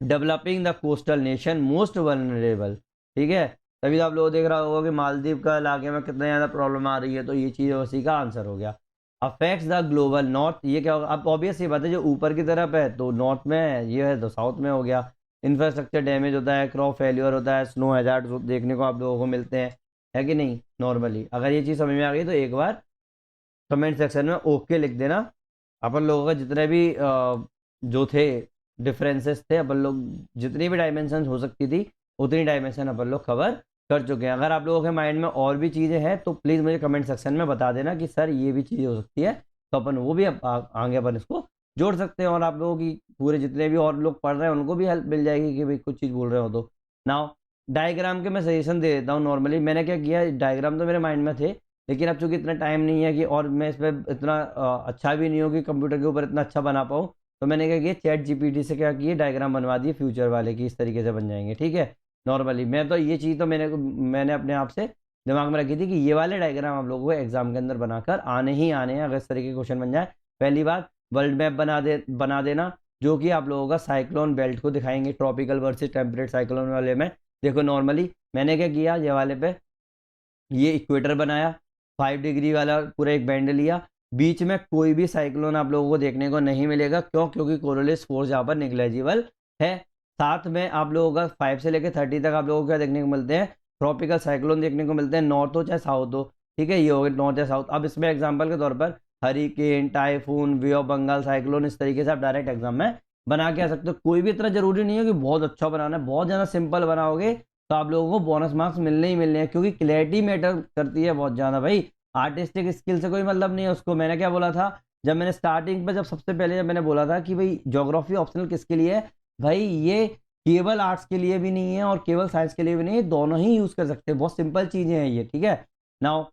Speaker 1: developing the coastal nation most vulnerable, ठीक है। तभी तो आप लोग देख रहा होगा कि मालदीव का इलाके में कितना ज़्यादा प्रॉब्लम आ रही है, तो ये चीज़ उसी का आंसर हो गया। अफेक्ट्स द ग्लोबल नॉर्थ, ये क्या होगा, अब ऑब्वियस ये बात है, जो ऊपर की तरफ है तो नॉर्थ में है, ये है तो साउथ में हो गया। इंफ्रास्ट्रक्चर डैमेज होता है, क्रॉप फेल्यूर होता है, स्नो हैजार्ड देखने को आप लोगों को मिलते हैं, है कि नहीं नॉर्मली। अगर ये चीज़ समझ में आ गई तो एक बार कमेंट सेक्शन में ओके लिख देना। अपन लोगों का जितने भी जो थे डिफरेंसेस थे, अपन लोग जितनी भी डायमेंशन हो सकती थी उतनी डायमेंशन अपन लोग कवर कर चुके हैं। अगर आप लोगों के माइंड में और भी चीज़ें हैं तो प्लीज़ मुझे कमेंट सेक्शन में बता देना कि सर ये भी चीज़ हो सकती है, तो अपन वो भी आगे अपन इसको जोड़ सकते हैं, और आप लोगों की पूरे जितने भी और लोग पढ़ रहे हैं उनको भी हेल्प मिल जाएगी कि भाई कुछ चीज़ बोल रहे हो तो। नाउ डायग्राम के मैं सजेशन दे देता हूँ। नॉर्मली मैंने क्या किया, डायग्राम तो मेरे माइंड में थे लेकिन अब चूंकि इतना टाइम नहीं है कि और मैं इस पर इतना अच्छा भी नहीं हूँ कि कंप्यूटर के ऊपर इतना अच्छा बना पाऊँ, तो मैंने क्या किया, चैट जीपीटी से क्या किए, डायग्राम बनवा दिए फ्यूचर वाले की, इस तरीके से बन जाएंगे। ठीक है, नॉर्मली मैं तो ये चीज़ तो मैंने अपने आप से दिमाग में रखी थी कि ये वाले डायग्राम आप लोगों को एग्जाम के अंदर बनाकर आने ही आने हैं, अगर इस तरीके के क्वेश्चन बन जाए। पहली बात, वर्ल्ड मैप बना देना, जो कि आप लोगों का साइक्लोन बेल्ट को दिखाएंगे, ट्रॉपिकल वर्सेस टेम्परेट साइक्लोन वाले में। देखो नॉर्मली मैंने क्या किया, ये वाले पे ये इक्वेटर बनाया, 5 डिग्री वाला पूरा एक बैंड लिया, बीच में कोई भी साइक्लोन आप लोगों को देखने को नहीं मिलेगा। क्यों? क्योंकि कोरोलिस फोर्स यहाँ पर निग्लेजिबल है। साथ में आप लोगों का 5 से लेकर 30 तक आप लोगों को क्या देखने को मिलते हैं, ट्रॉपिकल साइक्लोन देखने को मिलते हैं, नॉर्थ हो चाहे साउथ हो। ठीक है, ये हो गए नॉर्थ या साउथ। अब इसमें एग्जाम्पल के तौर पर hurricane, typhoon, Bay of Bengal cyclone, इस तरीके से आप डायरेक्ट एग्जाम में बना के आ सकते हो। कोई भी इतना जरूरी नहीं है कि बहुत अच्छा बनाना है, बहुत ज़्यादा सिंपल बनाओगे तो आप लोगों को बोनस मार्क्स मिलने ही मिलने हैं, क्योंकि क्लैरिटी मैटर करती है बहुत ज़्यादा भाई। आर्टिस्टिक स्किल से कोई मतलब नहीं है उसको। मैंने क्या बोला था जब मैंने स्टार्टिंग पे, जब सबसे पहले जब मैंने बोला था कि भाई ज्योग्राफी ऑप्शनल किसके लिए है, भाई ये केवल आर्ट्स के लिए भी नहीं है और केवल साइंस के लिए भी नहीं है, दोनों ही यूज कर सकते हैं। बहुत सिंपल चीजें हैं ये। ठीक है, नाउ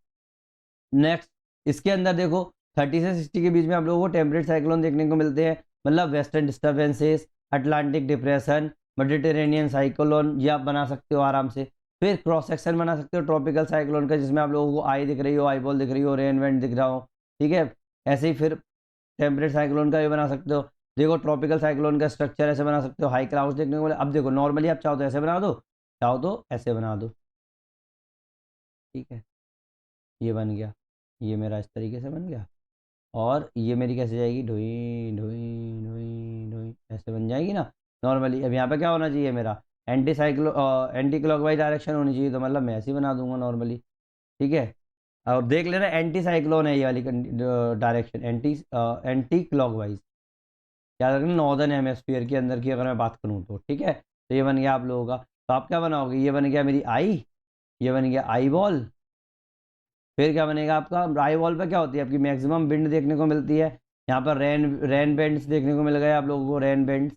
Speaker 1: नेक्स्ट, इसके अंदर देखो 30 से 60 के बीच में आप लोगों को टेम्परेट साइक्लोन देखने को मिलते हैं, मतलब western disturbances, Atlantic depression, Mediterranean cyclone, ये आप बना सकते हो आराम से। फिर क्रॉस सेक्शन बना सकते हो ट्रॉपिकल साइक्लोन का, जिसमें आप लोगों को आई दिख रही हो, आई बॉल दिख रही हो, रेन वेंट दिख रहा हो। ठीक है, ऐसे ही फिर टेम्परेट साइक्लोन का भी बना सकते हो। देखो ट्रॉपिकल साइक्लोन का स्ट्रक्चर ऐसे बना सकते हो, हाई क्लाउड्स देखने को मिले। अब देखो नॉर्मली आप चाहो तो ऐसे बना दो, चाहो तो ऐसे बना दो। ठीक है, ये बन गया, ये मेरा इस तरीके से बन गया, और ये मेरी कैसे जाएगी, ढोई ढोई ढोई ढोई, ऐसे बन जाएगी ना नॉर्मली। अब यहाँ पे क्या होना चाहिए मेरा, एंटी क्लॉकवाइज डायरेक्शन होनी चाहिए, तो मतलब मैं ऐसे ही बना दूंगा नॉर्मली। ठीक है, और देख लेना एंटी साइक्लोन है ये वाली डायरेक्शन, एंटी क्लॉकवाइज, याद रखना नॉर्दर्न हेमेस्फीयर के अंदर की अगर मैं बात करूँ तो। ठीक है, तो ये बन गया आप लोगों का। तो आप क्या बनाओगे, ये बन गया मेरी आई, ये बन गया आई बॉल। फिर क्या बनेगा आपका, आई वॉल पे क्या होती है आपकी मैक्सिमम विंड देखने को मिलती है। यहाँ पर रेन बेंड्स देखने को मिल गए आप लोगों को, रेन बेंड्स।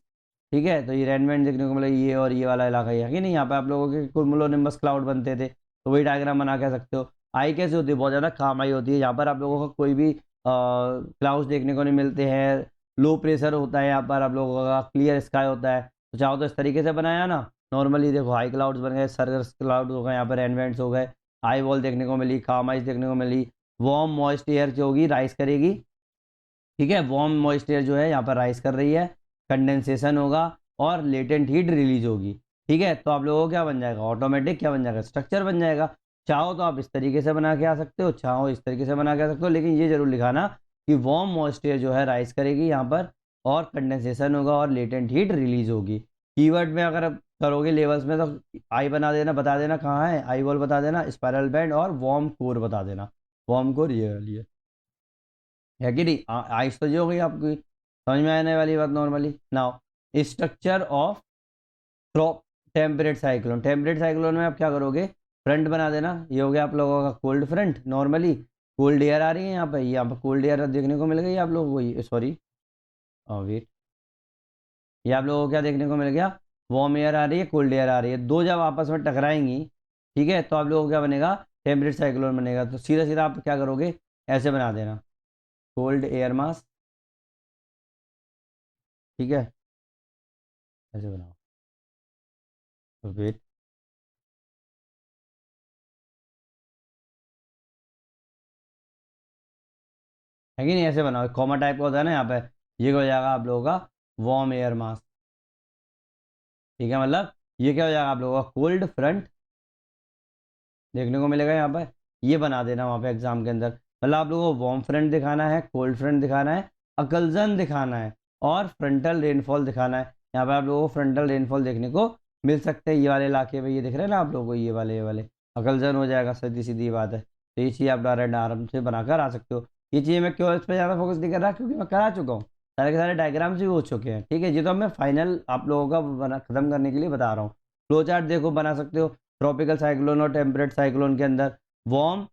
Speaker 1: ठीक है, तो ये रेन बेंड देखने को मिलेगा, ये और ये वाला इलाका ही है कि नहीं। यहाँ पे आप लोगों के कुमुलोनिम्बस क्लाउड बनते थे, तो वही डायग्राम बना कह सकते हो। आई कैसे होती है, बहुत ज़्यादा काम आई होती है। यहाँ पर आप लोगों का कोई भी क्लाउड्स देखने को नहीं मिलते हैं, लो प्रेशर होता है यहाँ पर आप लोगों का, क्लियर स्काई होता है। तो चाहो तो इस तरीके से बनाया ना नॉर्मली, देखो हाई क्लाउड्स बन गए, सर्गस क्लाउड हो गए, यहाँ पर रेन बेंड्स हो गए, आई वॉल देखने को मिली, काम आइस देखने को मिली, वार्म मॉइस्ट एयर जो होगी राइज करेगी। ठीक है, वार्म मॉइस्ट एयर जो है यहाँ पर राइज कर रही है, कंडेंसेशन होगा और लेटेंट हीट रिलीज होगी। ठीक है, तो आप लोगों को क्या बन जाएगा, ऑटोमेटिक क्या बन जाएगा, स्ट्रक्चर बन जाएगा। चाहो तो आप इस तरीके से बना के आ सकते हो, चाहो इस तरीके से बना के आ सकते हो, लेकिन ये जरूर लिखाना कि वार्म मॉइस्ट एयर जो है राइज करेगी यहाँ पर, और कंडेंसेशन होगा और लेटेंट हीट रिलीज होगी। कीवर्ड में अगर आप करोगे लेवल्स में, तो आई बना देना, बता देना कहाँ है, आई वॉल बता देना, स्पाइरल बैंड और वार्म कोर बता देना। वार्म कोर ये वाली है कि नहीं। आइस तो जो हो गई आपकी, समझ में आने वाली बात normally. Now structure of temperate cyclone, temperate cyclone में आप क्या करोगे, फ्रंट बना देना। ये हो गया आप लोगों का cold front, normally cold air आ रही है यहाँ पर कोल्ड एयर देखने को मिल गई आप लोगों को, सॉरी वेट, ये आप लोगों को क्या देखने को मिल गया, वार्म एयर आ रही है, कोल्ड एयर आ रही है, दो जब आपस में टकराएंगी, ठीक है, तो आप लोगों को क्या बनेगा, टेम्परेट साइक्लोन बनेगा। तो सीधा सीधा आप क्या करोगे, ऐसे बना देना, कोल्ड एयर मास। ठीक है, ऐसे बनाओ, तो वेट, है कि नहीं, ऐसे बनाओ, कॉमा टाइप का होता है ना यहाँ पे, ये क्या हो जाएगा आप लोगों का, वार्म एयर मास। ठीक है, मतलब ये क्या हो जाएगा आप लोगों का, कोल्ड फ्रंट देखने को मिलेगा यहाँ पर। ये बना देना वहाँ पे एग्जाम के अंदर, मतलब आप लोगों को वार्म फ्रंट दिखाना है, कोल्ड फ्रंट दिखाना है, अकलजन दिखाना है, और फ्रंटल रेनफॉल दिखाना है। यहाँ पे आप लोगों को फ्रंटल रेनफॉल देखने को मिल सकते हैं, ये वाले इलाके में, ये दिख रहे हैं ना आप लोगों को, ये वाले अकलजन हो जाएगा, सीधी सीधी बात है। तो ये चीज़ आप डायरेक्ट आराम से बनाकर आ सकते हो। ये चीज़ें मैं क्यों इस पर ज़्यादा फोकस नहीं कर रहा, क्योंकि मैं करा चुका हूँ, सारे के सारे डायग्राम्स भी हो चुके हैं। ठीक है, ये तो मैं फाइनल आप लोगों का खत्म करने के लिए बता रहा हूँ। फ्लो चार्ट देखो बना सकते हो, ट्रॉपिकल साइक्लोन और टेम्परेट साइक्लोन के अंदर warm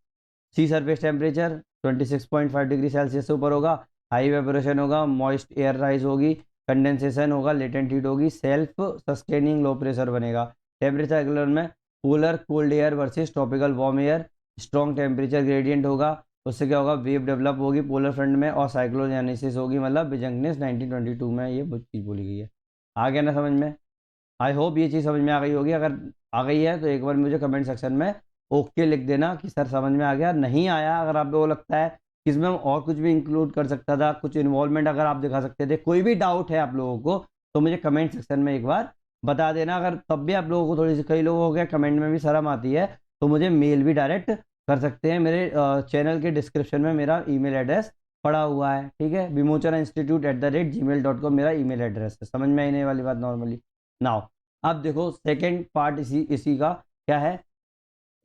Speaker 1: sea surface temperature 26.5 degree Celsius से ऊपर होगा, हाई वेपोरेशन होगा, मॉइस्ट एयर राइज होगी, कंडेंसेशन होगा, लेटेंट हीट होगी, सेल्फ सस्टेनिंग लो प्रेशर बनेगा। टेम्परेचर साइक्लोन में polar cold air versus tropical warm air, strong temperature gradient होगा, उससे क्या होगा, वेव डेवलप होगी पोलर फ्रंट में और साइक्लोजेनेसिस होगी, मतलब बिजंगनेस 1922 में ये चीज़ बोली गई है। आ गया ना समझ में? आई होप ये चीज़ समझ में आ गई होगी। अगर आ गई है तो एक बार मुझे कमेंट सेक्शन में ओके लिख देना कि सर समझ में आ गया। नहीं आया, अगर आप लोगों को लगता है कि इसमें हम और कुछ भी इंक्लूड कर सकता था, कुछ इन्वॉल्वमेंट अगर आप दिखा सकते थे, कोई भी डाउट है आप लोगों को, तो मुझे कमेंट सेक्शन में एक बार बता देना। अगर तब भी आप लोगों को थोड़ी सी, कई लोगों को कमेंट में भी शर्म आती है, तो मुझे मेल भी डायरेक्ट कर सकते हैं। मेरे चैनल के डिस्क्रिप्शन में मेरा ईमेल एड्रेस पड़ा हुआ है, ठीक है, vimochanainstitute@gmail.com मेरा ईमेल एड्रेस है। समझ में आने वाली बात नॉर्मली। नाउ अब देखो सेकंड पार्ट इसी का क्या है,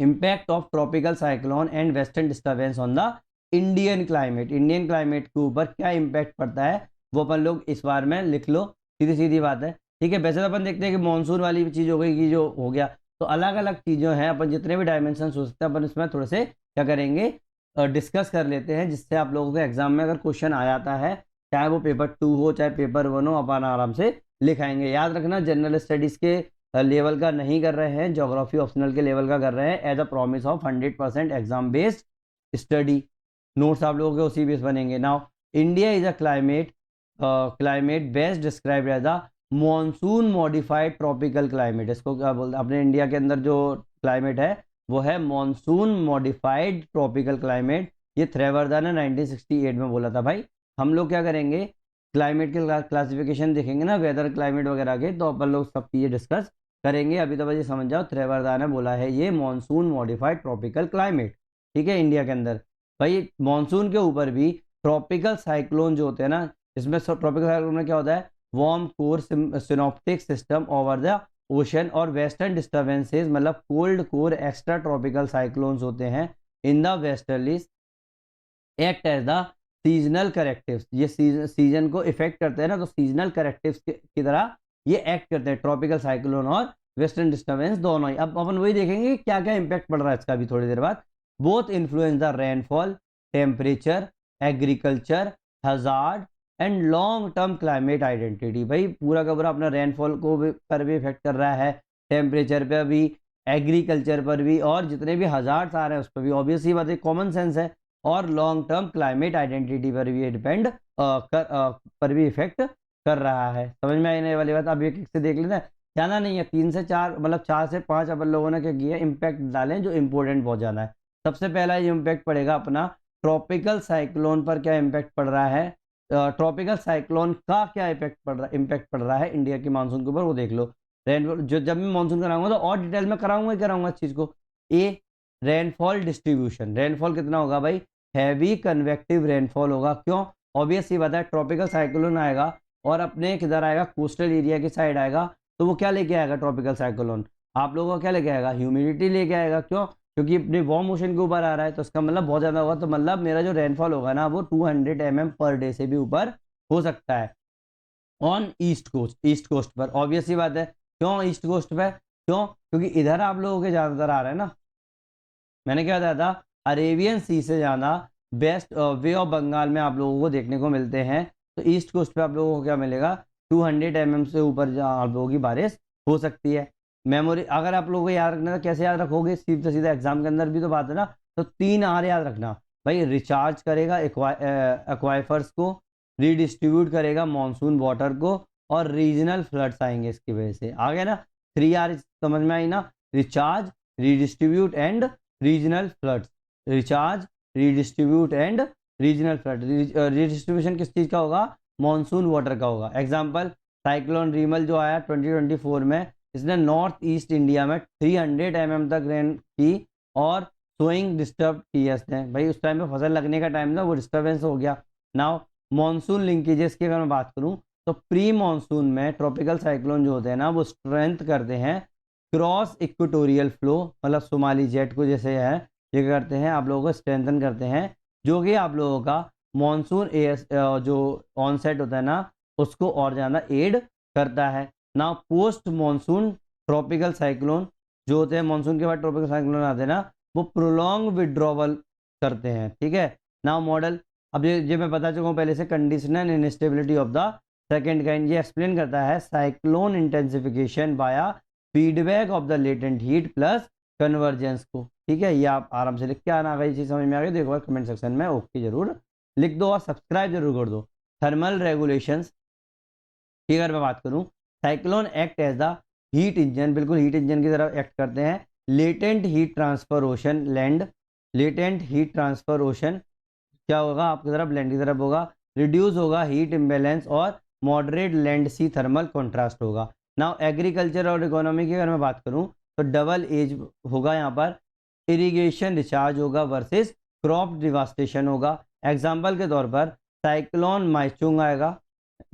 Speaker 1: impact of tropical cyclone and western disturbance on the Indian climate. Indian climate के ऊपर क्या इम्पैक्ट पड़ता है वो अपन लोग इस बार में लिख लो, सीधी सीधी बात है, ठीक है। वैसे तो अपन देखते हैं कि मानसून वाली चीज हो गई कि जो हो गया, तो अलग अलग चीज़ें हैं, अपन जितने भी डायमेंशन हो सकते हैं अपन इसमें थोड़े से क्या करेंगे, डिस्कस कर लेते हैं, जिससे आप लोगों के एग्जाम में अगर क्वेश्चन आ जाता है, चाहे वो पेपर 2 हो चाहे पेपर 1 हो, अपन आराम से लिखाएंगे। याद रखना जनरल स्टडीज के लेवल का नहीं कर रहे हैं, ज्योग्राफी ऑप्शनल के लेवल का कर रहे हैं, as a promise of 100% exam based study. Notes आप लोगों के उसी बेस बनेंगे। Now India is a climate best describe as a monsoon modified tropical climate. इसको क्या बोलते हैं, अपने इंडिया के अंदर जो क्लाइमेट है वो है मॉनसून मॉडिफाइड ट्रॉपिकल क्लाइमेट। ये थ्रेवर्दा ने 1968 में बोला था। भाई हम लोग क्या करेंगे, क्लाइमेट के क्लासिफिकेशन देखेंगे ना, वेदर क्लाइमेट वगैरह के, तो अपन लोग सब चीज़ें डिस्कस करेंगे। अभी तो बस ये समझ जाओ, थ्रेवर्दा ने बोला है ये मॉनसून मॉडिफाइड ट्रॉपिकल क्लाइमेट, ठीक है, इंडिया के अंदर। भाई मॉनसून के ऊपर भी ट्रॉपिकल साइक्लोन जो होते हैं ना, इसमें ट्रॉपिकल साइक्लोन में क्या होता है, warm core synoptic system over the ocean और वेस्टर्न डिस्टर्बेंसेस, मतलब cold core extra tropical cyclones होते हैं in the westerlies, act as the seasonal correctives. ये सीजन को इफेक्ट करते हैं ना, तो सीजनल करेक्टिव्स की तरह ये एक्ट करते हैं, ट्रॉपिकल साइक्लोन और वेस्टर्न डिस्टर्बेंस दोनों ही। अब अपन वही देखेंगे क्या क्या इंपैक्ट पड़ रहा है इसका भी थोड़ी देर बाद। Both influence the rainfall, temperature, agriculture, hazard and long term climate identity. भाई पूरा का पूरा अपना रेनफॉल को भी पर भी इफेक्ट कर रहा है, टेम्परेचर पे भी, एग्रीकल्चर पर भी, और जितने भी हजार्ड्स आ रहे हैं उस पर भी, ऑब्वियस ही बात है, कॉमन सेंस है। और लॉन्ग टर्म क्लाइमेट आइडेंटिटी पर भी डिपेंड पर भी इफेक्ट कर रहा है। समझ में आने वाली बात। अब एक से देख लेते हैं, जाना नहीं है, 3 से 4 मतलब 4 से 5 अपन लोगों ने क्या किया, इम्पैक्ट डालें जो इंपॉर्टेंट बहुत ज़्यादा है। सबसे पहला ये इम्पैक्ट पड़ेगा अपना ट्रॉपिकल साइक्लोन पर। क्या इम्पैक्ट पड़ रहा है, ट्रॉपिकल साइक्लोन का क्या इम्पैक्ट पड़ रहा है इंडिया के मानसून के ऊपर, वो देख लो। रेनफॉल जो जब मैं मानसून कराऊंगा तो और डिटेल में कराऊंगा इस चीज़ को। ए, रेनफॉल डिस्ट्रीब्यूशन, रेनफॉल कितना होगा भाई, हैवी कन्वेक्टिव रेनफॉल होगा। क्यों, ऑब्वियस ही बात है, ट्रॉपिकल साइक्लोन आएगा और अपने किधर आएगा, कोस्टल एरिया की साइड आएगा, तो वो क्या लेके आएगा ट्रॉपिकल साइक्लोन, आप लोगों को क्या लेके आएगा, ह्यूमिडिटी लेके आएगा। क्यों, क्योंकि अपने वार्म ओशन के ऊपर आ रहा है, तो इसका मतलब बहुत ज़्यादा होगा, तो मतलब मेरा जो रेनफॉल होगा ना वो 200 mm पर डे से भी ऊपर हो सकता है ऑन ईस्ट कोस्ट पर। ऑब्वियस ही बात है, क्यों ईस्ट कोस्ट पर, क्यों, क्योंकि इधर आप लोगों के ज़्यादातर आ रहे हैं ना। मैंने क्या बताया था, अरेबियन सी से ज़्यादा बेस्ट वे ऑफ बंगाल में आप लोगों को देखने को मिलते हैं, तो ईस्ट कोस्ट पे आप लोगों को क्या मिलेगा, 200 mm से ऊपर आप लोगों की बारिश हो सकती है। मेमोरी अगर आप लोगों को याद रखना तो कैसे याद रखोगे, सीधा सीधा एग्जाम के अंदर भी तो बात है ना, तो 3 R याद रखना भाई। रिचार्ज करेगा एक्वाइफर्स को, रीडिस्ट्रीब्यूट करेगा मानसून वाटर को, और रीजनल फ्लड्स आएंगे इसकी वजह से। आ गया ना, 3 R समझ में आई ना, recharge, redistribute and regional floods. Recharge, redistribute and regional flood. Redistribution किस चीज़ का होगा, मानसून वाटर का होगा। एग्जाम्पल, साइक्लोन रीमल जो आया 2024 में, इसने नॉर्थ ईस्ट इंडिया में 300 mm तक रेन की और सोइंग डिस्टर्ब किया इसने। भाई उस टाइम पे फसल लगने का टाइम था, वो डिस्टर्बेंस हो गया। नाउ मानसून लिंकेजेस की अगर मैं बात करूं, तो प्री मानसून में ट्रॉपिकल साइक्लोन जो होते हैं ना, वो स्ट्रेंथ करते हैं क्रॉस इक्वेटोरियल फ्लो, मतलब सोमाली जेट को जैसे है, ये करते हैं आप लोगों को स्ट्रेंथन करते हैं, जो कि आप लोगों का मानसून जो ऑनसेट होता है ना उसको और ज़्यादा एड करता है। ना पोस्ट मानसून ट्रॉपिकल साइक्लोन जो होते हैं, मानसून के बाद ट्रॉपिकल साइक्लोन आते हैं ना, वो प्रोलॉन्ग विड्रॉवल करते हैं, ठीक है ना। मॉडल, अब ये मैं बता चुका हूँ पहले से, conditional instability of the second kind, ये एक्सप्लेन करता है साइक्लोन इंटेंसिफिकेशन बाया feedback of the latent heat plus convergence को। ठीक है, ये आप आराम से लिख के आना। अगर ये चीज़ समझ में आ गई तो एक बार कमेंट सेक्शन में ओके जरूर लिख दो और सब्सक्राइब जरूर कर दो। थर्मल रेगुलेशंस की अगर मैं बात करूं, cyclone act as the heat engine, बिल्कुल हीट इंजन की तरह एक्ट करते हैं। Latent heat transfer ocean land, latent heat transfer ocean क्या होगा आपकी तरफ, लैंड की तरफ होगा। रिड्यूस होगा हीट इम्बेलेंस और मॉडरेट लैंड सी थर्मल कॉन्ट्रास्ट होगा। नाउ एग्रीकल्चर और इकोनॉमी की अगर मैं बात करूं तो डबल एज होगा यहाँ पर, इरिगेशन रिचार्ज होगा वर्सेस क्रॉप डिवास्टेशन होगा। एग्जाम्पल के तौर पर साइक्लोन माइचुंग आएगा,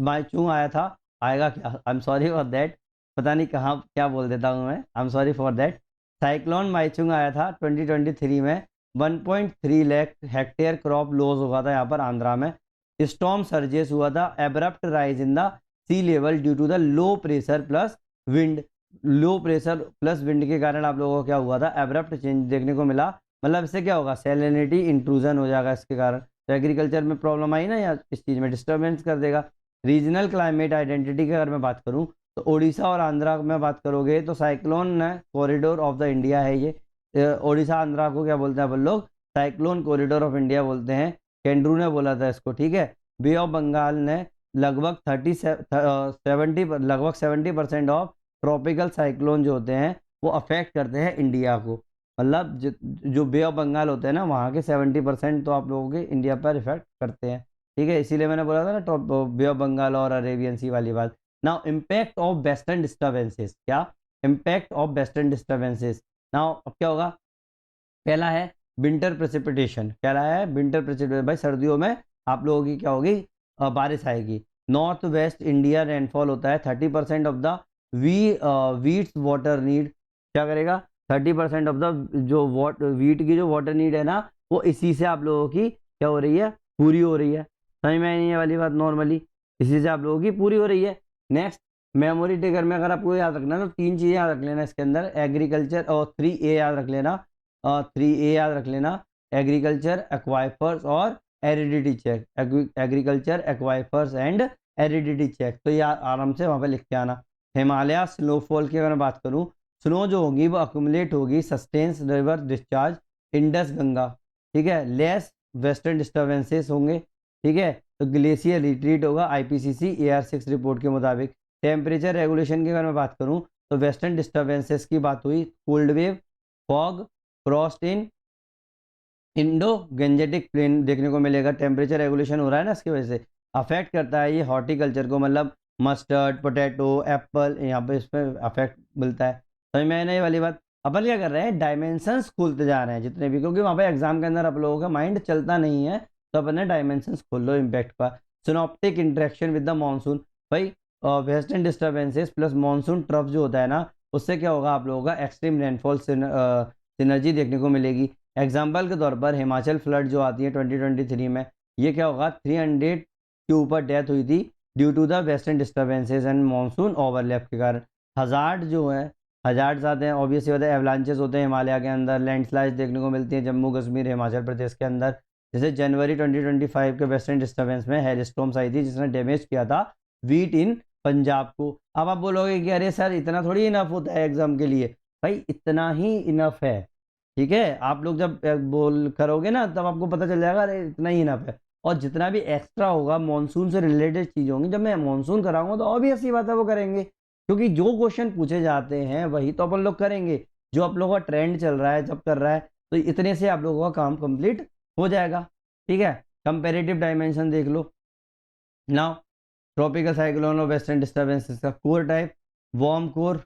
Speaker 1: माइचुंग आया था, आएगा क्या, I am sorry for that, पता नहीं कहाँ क्या बोल देता हूँ मैं, I am sorry for that. Cyclone Michaung आया था 2023 में, 1.3 लाख हेक्टेयर क्रॉप लॉस हुआ था यहाँ पर आंध्रा में। स्टॉर्म सर्जेस हुआ था, abrupt rise in the sea level due to the low pressure plus wind, low pressure plus wind के कारण आप लोगों को क्या हुआ था, एब्रप्ट चेंज देखने को मिला। मतलब इससे क्या होगा, सैलिनिटी इंट्रूजन हो जाएगा इसके कारण, तो एग्रीकल्चर में प्रॉब्लम आई ना, या इस चीज़ में डिस्टर्बेंस कर देगा। रीजनल क्लाइमेट आइडेंटिटी की अगर मैं बात करूं तो उड़ीसा और आंध्रा में बात करोगे तो cyclone corridor of the India है ये। उड़ीसा आंध्रा को क्या बोलते हैं अपन लोग, साइक्लोन कॉरिडोर ऑफ इंडिया बोलते हैं। केंड्रू ने बोला था इसको, ठीक है। बे ऑफ बंगाल ने लगभग 70% ऑफ ट्रॉपिकल साइक्लोन जो होते हैं वो अफेक्ट करते हैं इंडिया को। मतलब जो बे ऑफ बंगाल होते हैं ना, वहाँ के 70% तो आप लोगों के इंडिया पर इफेक्ट करते हैं। ठीक है, इसीलिए मैंने बोला था ना बे ऑफ बंगाल और अरेबियन सी वाली बात। Now impact of western disturbances, क्या impact of western disturbances. Now अब क्या होगा, पहला है विंटर प्रेसिपिटेशन, क्या रहा है विंटर प्रेसिपिटेशन, भाई सर्दियों में आप लोगों की क्या होगी, बारिश आएगी। नॉर्थ वेस्ट इंडिया रेनफॉल होता है 30% of the weeds water need, क्या करेगा 30% ऑफ द जो वीट की जो वाटर नीड है ना, वो इसी से आप लोगों की क्या हो रही है, पूरी हो रही है। समझ में नहीं ये वाली बात, नॉर्मली इसी से आप लोगों की पूरी हो रही है। नेक्स्ट मेमोरी ट्रिगर में अगर आपको याद रखना है तो 3 चीज़ें याद रख लेना इसके अंदर, एग्रीकल्चर और 3A याद रख लेना, 3A याद रख लेना, एग्रीकल्चर, एक्वाइफर्स और aridity check, agriculture aquifers and aridity check, तो ये आराम से वहाँ पे लिख के आना। हिमालय स्नोफॉल की अगर मैं बात करूँ, स्नो जो होगी वो अक्यूमुलेट होगी, sustains river discharge, Indus Ganga, ठीक है। लेस वेस्टर्न डिस्टर्बेंसेस होंगे, ठीक है, तो ग्लेशियर रिट्रीट होगा IPCC AR6 रिपोर्ट के मुताबिक। टेम्परेचर रेगुलेशन की अगर मैं बात करूं तो वेस्टर्न डिस्टर्बेंसेस की बात हुई, cold wave, fog, frost in Indo Gangetic plain देखने को मिलेगा। टेम्परेचर रेगुलेशन हो रहा है ना, इसकी वजह से अफेक्ट करता है ये हॉर्टिकल्चर को, मतलब मस्टर्ड, पोटैटो, एप्पल, यहाँ पे इसमें अफेक्ट मिलता है। समझ में आया ना ये वाली बात। अपन क्या कर रहे हैं, डायमेंशंस खोलते जा रहे हैं जितने भी, क्योंकि वहाँ पे एग्जाम के अंदर आप लोगों का माइंड चलता नहीं है, तो अपन ने डायमेंशंस खोल लो इम्पैक्ट का। Synoptic interaction with the monsoon, भाई western disturbances plus monsoon trough जो होता है ना, उससे क्या होगा आप लोगों का एक्सट्रीम रेनफॉल सिनर्जी देखने को मिलेगी। एग्जाम्पल के तौर पर हिमाचल फ्लड जो आती है 2023 में, ये क्या होगा 300 के ऊपर डेथ हुई थी due to the western disturbances and monsoon overlap के कारण। हजार्ड जो है, हजार्ड्स आते हैं ऑब्वियसली होता है, एवलांचेस होते हैं हिमालय के अंदर, लैंडस्लाइड देखने को मिलती है जम्मू कश्मीर हिमाचल प्रदेश के अंदर। जैसे जनवरी 2025 के वेस्टर्न डिस्टर्बेंस में हेलस्टॉर्म्स आई थी जिसने डैमेज किया था वीट इन पंजाब को। अब आप बोलोगे कि अरे सर इतना थोड़ी इनफ होता है एग्जाम के लिए, भाई इतना ही इनफ है, ठीक है। आप लोग जब बोल करोगे ना तब आपको पता चल जाएगा अरे इतना ही इनफ है। और जितना भी एक्स्ट्रा होगा मानसून से रिलेटेड चीज होंगी, जब मैं मानसून कराऊंगा तो ऑब्वियस सी बात है वो करेंगे, क्योंकि जो क्वेश्चन पूछे जाते हैं वही तो अपन लोग करेंगे। जो आप लोगों का ट्रेंड चल रहा है जब कर रहा है तो इतने से आप लोगों का काम कंप्लीट हो जाएगा, ठीक है। कंपेरेटिव डायमेंशन देख लो। नाउ ट्रॉपिकल साइक्लोन और वेस्टर्न डिस्टर्बेंसेस का कोर टाइप, वार्म कोर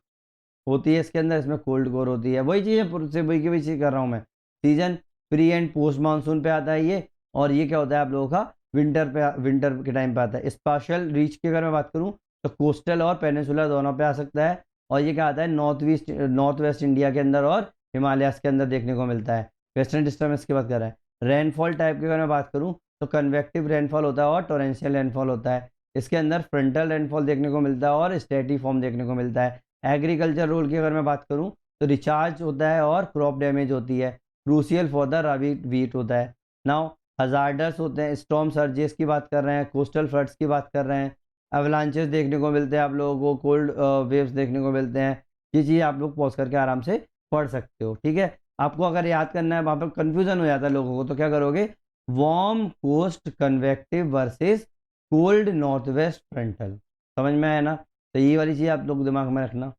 Speaker 1: होती है इसके अंदर, इसमें कोल्ड कोर होती है। वही चीज़ है, वही की वही चीज़ कर रहा हूँ मैं। Season pre and post monsoon पे आता है ये, और ये क्या होता है आप लोगों का विंटर के टाइम पे आता है। स्पाशियल रीच की अगर मैं बात करूँ तो कोस्टल और पेनिनसुलर दोनों पे आ सकता है, और ये क्या आता है नॉर्थ वेस्ट इंडिया के अंदर और हिमालयास के अंदर देखने को मिलता है। वेस्टर्न डिस्टर्बेंस की बात कर रहा है। रेनफॉल टाइप की अगर मैं बात करूँ तो कन्वेक्टिव रेनफॉल होता है और टोरेंशियल रेनफॉल होता है। इसके अंदर फ्रंटल रेनफॉल देखने को मिलता है और स्टेटी फॉर्म देखने को मिलता है। एग्रीकल्चर रोल की अगर मैं बात करूं तो रिचार्ज होता है और क्रॉप डैमेज होती है। Crucial for the rabi wheat होता है। नाउ हजार्डस होते हैं, स्टॉर्म सर्जेस की बात कर रहे हैं, कोस्टल फ्लड्स की बात कर रहे हैं, अवलांचेस देखने को मिलते हैं आप लोगों को, कोल्ड वेव्स देखने को मिलते हैं। ये चीज़ आप लोग पॉज करके आराम से पढ़ सकते हो। ठीक है, आपको अगर याद करना है, वहां पर कंफ्यूजन हो जाता है लोगों को, तो क्या करोगे, warm coast convective versus cold north west frontal. समझ में आया ना? तो ये वाली चीज आप लोग दिमाग में रखना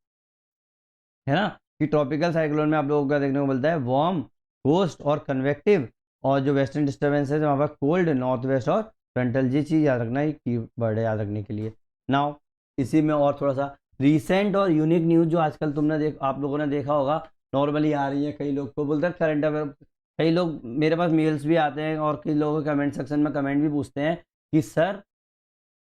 Speaker 1: है ना, कि ट्रॉपिकल साइक्लोन में आप लोगों को देखने को मिलता है वार्म कोस्ट और कन्वेक्टिव, और जो वेस्टर्न डिस्टर्बेंस है वहां पर कोल्ड नॉर्थ वेस्ट और फ्रंटल। ये चीज याद रखना, ये की वर्ड है याद रखने के लिए। नाउ इसी में और थोड़ा सा रिसेंट और यूनिक न्यूज जो आजकल आप लोगों ने देखा होगा, नॉर्मली आ रही है, कई लोग को बोलते हैं करंट अफेयर। कई लोग मेरे पास मेल्स भी आते हैं और कई लोग कमेंट सेक्शन में कमेंट भी पूछते हैं कि सर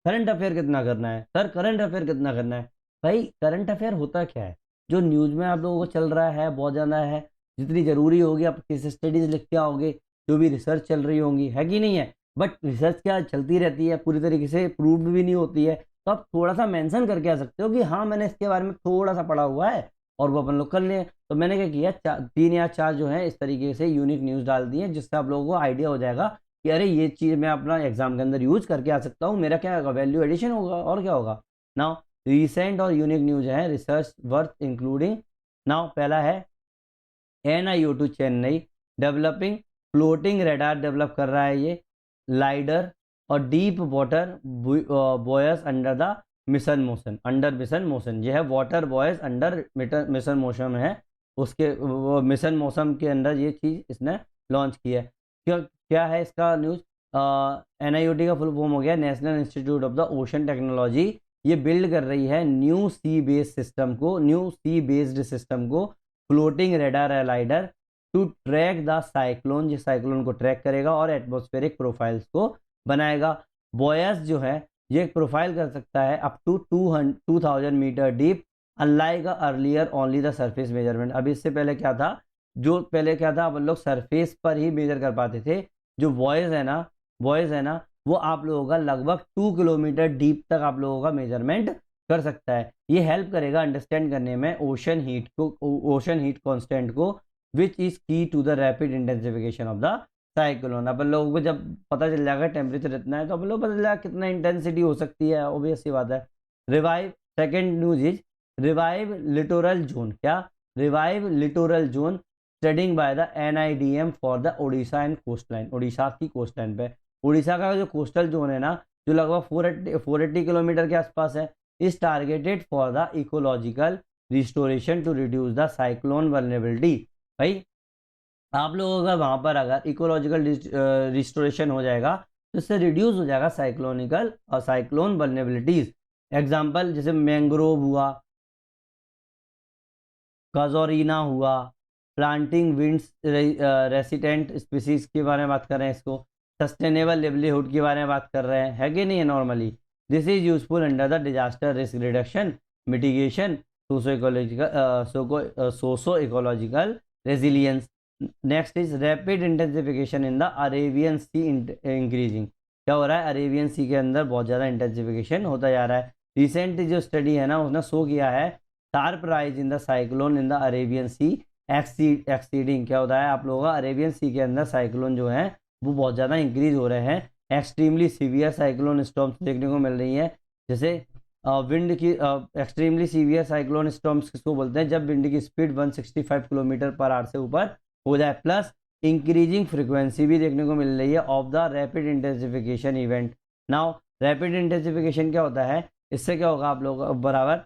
Speaker 1: करंट अफेयर कितना करना है, सर करंट अफेयर कितना करना है। भाई करंट अफेयर होता क्या है, जो न्यूज में आप लोगों को चल रहा है बहुत ज़्यादा है, जितनी ज़रूरी होगी आप केस स्टडीज लिख के आओगे, जो भी रिसर्च चल रही होंगी, है कि नहीं है। बट रिसर्च क्या चलती रहती है, पूरी तरीके से प्रूव्ड भी नहीं होती है, तो आप थोड़ा सा मेंशन करके आ सकते हो कि हाँ मैंने इसके बारे में थोड़ा सा पढ़ा हुआ है, और वो अपन लोग कर लिए। तो मैंने क्या किया, 3 या 4 जो है इस तरीके से यूनिक न्यूज़ डाल दी है, जिससे आप लोगों को आइडिया हो जाएगा कि अरे ये चीज़ मैं अपना एग्जाम के अंदर यूज करके आ सकता हूँ, मेरा क्या होगा, वैल्यू एडिशन होगा, और क्या होगा। नाउ रिसेंट और यूनिक न्यूज है रिसर्च वर्थ इंक्लूडिंग। नाउ पहला है NIOT Chennai developing floating radar develop कर रहा है ये लाइडर और deep water buoys under the mission motion, under mission motion. यह है water buoys under mission motion है, उसके मिशन मोशन के अंदर ये चीज इसने लॉन्च की है। क्या क्या है इसका न्यूज, NIOT का फुल फॉर्म हो गया National Institute of the Ocean Technology. ये बिल्ड कर रही है न्यू सी बेस्ड सिस्टम को floating radar glider to track the cyclone, जिस साइक्लोन को ट्रैक करेगा और एटमॉस्फेरिक प्रोफाइल्स को बनाएगा। बॉयस जो है ये प्रोफाइल कर सकता है up to 2000 metre deep, unlike earlier only the surface measurement. अभी इससे पहले क्या था, अपन लोग सरफेस पर ही मेजर कर पाते थे। जो वॉइस है ना वो आप लोगों का लगभग 2 किलोमीटर डीप तक आप लोगों का मेजरमेंट कर सकता है। ये हेल्प करेगा अंडरस्टैंड करने में ओशन हीट कांस्टेंट को, which is key to the rapid intensification of the cyclone. अपन लोगों को जब पता चल जाएगा टेम्परेचर इतना है, तो अपन लोग पता चल जाएगा कितना इंटेंसिटी हो सकती है, ऑब्वियस सी बात है। Revive second news is revive littoral zone. क्या, revive littoral zone studying by the NIDM for the Odisha and coastline. Orissa की कोस्ट लाइन पे, उड़ीसा का जो कोस्टल जोन है ना, जो लगभग 480 किलोमीटर के आसपास है, is targeted for the ecological restoration to reduce the cyclone vulnerability. भाई आप लोगों का वहां पर अगर इकोलॉजिकल रिस्टोरेशन हो जाएगा तो इससे रिड्यूस हो जाएगा साइक्लोन वल्नरेबिलिटीज। एग्जाम्पल जैसे मैंग्रोव हुआ, काजोरीना हुआ, प्लांटिंग विंड्स रेसिडेंट स्पीसीज के बारे में बात कर रहे हैं, इसको सस्टेनेबल लिवलीहुड के बारे में बात कर रहे हैं, है कि नहीं है। Normally this is useful under the disaster risk reduction mitigation socio ecological resilience. Next is rapid intensification in the Arabian sea increasing. क्या हो रहा है, अरेबियन सी के अंदर बहुत ज़्यादा इंटेंसिफिकेशन होता जा रहा है। रिसेंट जो स्टडी है ना उसने शो किया है sharp rise in the cyclone in the Arabian sea exceeding. क्या होता है, आप लोगों का अरेबियन सी के अंदर साइक्लोन जो है वो बहुत ज़्यादा इंक्रीज हो रहे हैं। एक्सट्रीमली सीवियर साइक्लोन स्टॉर्म्स देखने को मिल रही है, जैसे विंड की एक्सट्रीमली सीवियर साइक्लोन स्टॉर्म्स किसको बोलते हैं, जब विंड की स्पीड 165 किलोमीटर पर आवर से ऊपर हो जाए। प्लस इंक्रीजिंग फ्रिक्वेंसी भी देखने को मिल रही है of the rapid intensification event. Now rapid intensification क्या होता है, इससे क्या होगा आप लोग बराबर,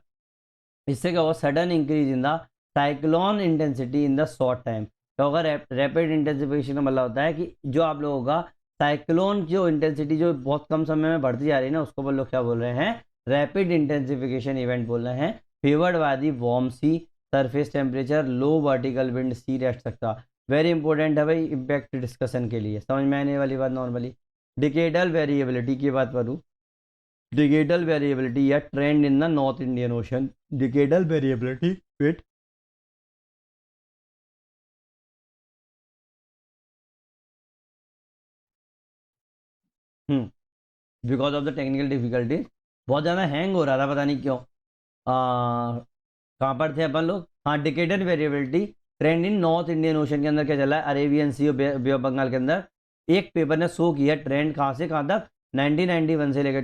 Speaker 1: इससे क्या होगा, sudden increase in the cyclone intensity in the short time. क्या होगा, रैपिड इंटेंसिफिकेशन का मतलब होता है कि जो आप लोगों का साइक्लोन जो इंटेंसिटी जो बहुत कम समय में बढ़ती जा रही है ना, उसको लोग क्या बोल रहे हैं, रैपिड इंटेंसिफिकेशन इवेंट बोल रहे हैं। Favoured by the warm sea, surface temperature, low vertical wind, सी रेस्ट सकता। वेरी इंपॉर्टेंट है भाई इम्पैक्ट डिस्कशन के लिए, समझ में आने वाली बात। नॉर्मली डिकेडल वेरिएबिलिटी की बात करूँ, डिकेडल वेरिएबिलिटी या trend in the north Indian ocean. Decadal variability wait because of the technical difficulty बहुत ज़्यादा हैंग हो रहा था, पता नहीं क्यों। कहाँ पर थे अपन लोग, हाँ, डिकेडल वेरिएबिलिटी ट्रेंड इन नॉर्थ इंडियन ओशन के अंदर क्या चला है, अरेबियन सी और बे ऑफ बंगाल के अंदर। एक पेपर ने शो किया ट्रेंड कहाँ से कहाँ तक, 1991 से लेकर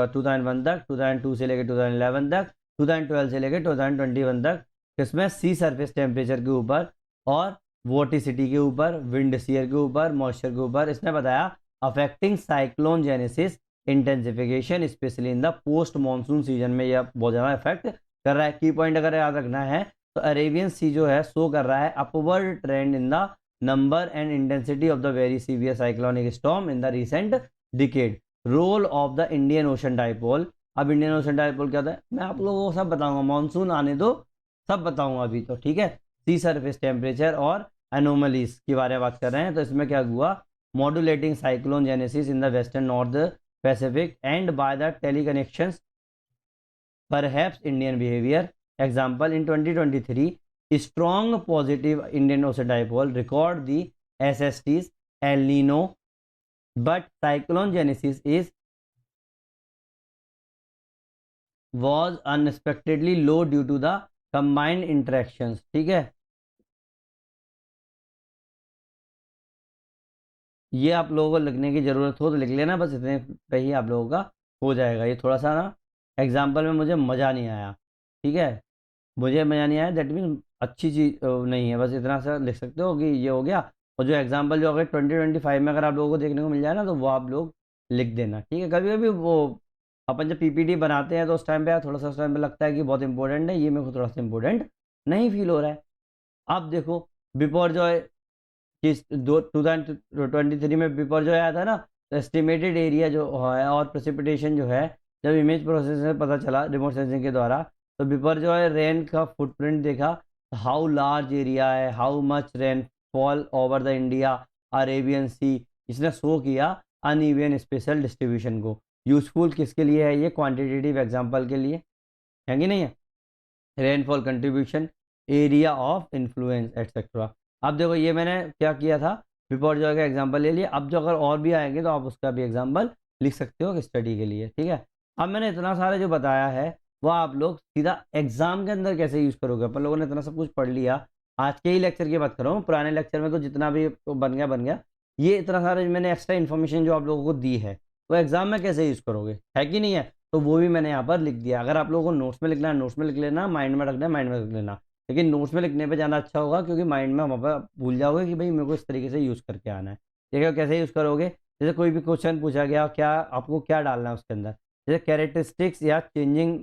Speaker 1: 2001 तक, 2002 से लेकर 2011 तक, 2012 से लेकर 2021 तक। किसमें, सी सरफेस टेम्परेचर के ऊपर और वोटिसिटी के ऊपर, विंड शेयर के ऊपर, मॉइस्चर के ऊपर। इसने बताया affecting cyclone genesis intensification specially in the post monsoon season में यह बहुत ज़्यादा इफेक्ट कर रहा है। की पॉइंट अगर याद रखना है तो अरेबियन सी जो है शो कर रहा है upward trend in the number and intensity of the very severe cyclonic storm in the recent decade. Role of the Indian ocean dipole. अब इंडियन ओशन डाइपोल क्या होता है मैं आप लोगों को सब बताऊंगा, मानसून आने दो सब बताऊंगा अभी तो, ठीक है। सी सरफेस टेम्परेचर और एनोमलीज के बारे में बात कर रहे हैं। तो इसमें क्या हुआ, modulating cyclone genesis in the western north Pacific and by the teleconnections perhaps Indian behavior. Example, in 2023 strong positive Indian ocean dipole record the SSTs El Nino, but cyclone genesis was unexpectedly low due to the combined interactions। ठीक है, ये आप लोगों को लिखने की जरूरत हो तो लिख लेना, बस इतने पे ही आप लोगों का हो जाएगा। ये थोड़ा सा ना एग्जाम्पल में मुझे मज़ा नहीं आया, ठीक है, मुझे मज़ा नहीं आया, दैट मीन अच्छी चीज़ नहीं है, बस इतना सा लिख सकते हो कि ये हो गया। और जो एग्जाम्पल जो अगर 2025 में अगर आप लोगों को देखने को मिल जाए ना तो वो आप लोग लिख देना, ठीक है। कभी कभी वो अपन जब पीपीटी बनाते हैं तो उस टाइम पे थोड़ा सा उस टाइम पे लगता है कि बहुत इंपॉर्टेंट है, ये मेरे को थोड़ा सा इंपॉर्टेंट नहीं फील हो रहा है। अब देखो बिफोर जो है कि 2023 में पेपर जो आया था ना, तो एस्टिमेटेड एरिया जो है और प्रेसिपिटेशन जो है, जब इमेज प्रोसेसर से पता चला रिमोट सेंसिंग के द्वारा, तो पेपर जो है रेन का फुटप्रिंट देखा, हाउ लार्ज एरिया है, how much rainfall over the India Arabian sea. इसने शो किया अनइवन स्पेशल डिस्ट्रीब्यूशन को। यूजफुल किसके लिए है ये, क्वांटिटेटिव एग्जाम्पल के लिए है कि नहीं है, rainfall contribution, area of influence etcetera. अब देखो ये मैंने क्या किया था, बिफोर जो का एग्जांपल ले लिया। अब जो अगर और भी आएंगे तो आप उसका भी एग्जांपल लिख सकते हो स्टडी के लिए, ठीक है। अब मैंने इतना सारा जो बताया है वो आप लोग सीधा एग्जाम के अंदर कैसे यूज करोगे। अपन लोगों ने इतना सब कुछ पढ़ लिया, आज के ही लेक्चर की बात कर रहा हूँ, पुराने लेक्चर में तो जितना भी तो बन गया बन गया। ये इतना सारा मैंने एक्स्ट्रा इन्फॉर्मेशन जो आप लोगों को दी है वो एग्जाम में कैसे यूज करोगे, है कि नहीं है, तो वो भी मैंने यहाँ पर लिख दिया। अगर आप लोगों को नोट्स में लिखना है नोट्स में लिख लेना, माइंड में रखना है माइंड में रख लेना, लेकिन नोट्स में लिखने पे ज़्यादा अच्छा होगा, क्योंकि माइंड में वहाँ पर भूल जाओगे कि भाई मेरे को इस तरीके से यूज़ करके आना है। ठीक है, कैसे यूज़ करोगे, जैसे कोई भी क्वेश्चन पूछा गया, क्या आपको क्या डालना है उसके अंदर, जैसे कैरेक्टरिस्टिक्स या चेंजिंग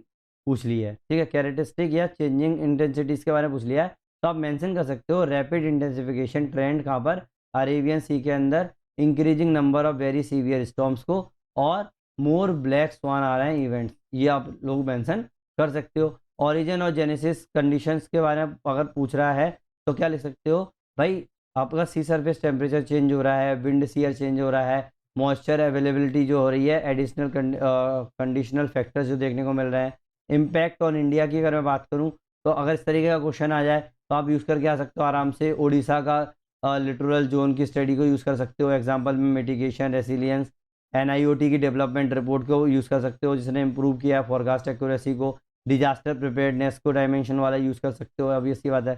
Speaker 1: पूछ ली है, ठीक है, कैरेक्टरिस्टिक या चेंजिंग इंटेंसिटीज के बारे में पूछ लिया है, तो आप मेंशन कर सकते हो रैपिड इंटेंसिफिकेशन ट्रेंड कहाँ पर, अरेबियन सी के अंदर, increasing number of very severe storms को, और मोर ब्लैक स्वान आ रहे हैं इवेंट्स, ये आप लोग मेंशन कर सकते हो। ओरिजिन और जेनेसिस कंडीशंस के बारे में अगर पूछ रहा है तो क्या लिख सकते हो भाई, आपका सी सरफेस टेम्परेचर चेंज हो रहा है, विंड शेयर चेंज हो रहा है, मॉइस्चर अवेलेबिलिटी जो हो रही है, एडिशनल कंडीशनल फैक्टर्स जो देखने को मिल रहे हैं, इम्पैक्ट ऑन इंडिया की अगर मैं बात करूं तो अगर इस तरीके का क्वेश्चन आ जाए तो आप यूज़ करके आ सकते हो आराम से। ओडिशा का लिटरल जोन की स्टडी को यूज़ कर सकते हो एग्जाम्पल में, मिटिगेशन रेसिलियंस, एनआईओटी की डेवलपमेंट रिपोर्ट को यूज़ कर सकते हो जिसने इंप्रूव किया है फॉरकास्ट एक्यूरेसी को, डिजास्टर प्रिपेयर्डनेस को डायमेंशन वाला यूज़ कर सकते हो, ऑब्वियस सी बात है।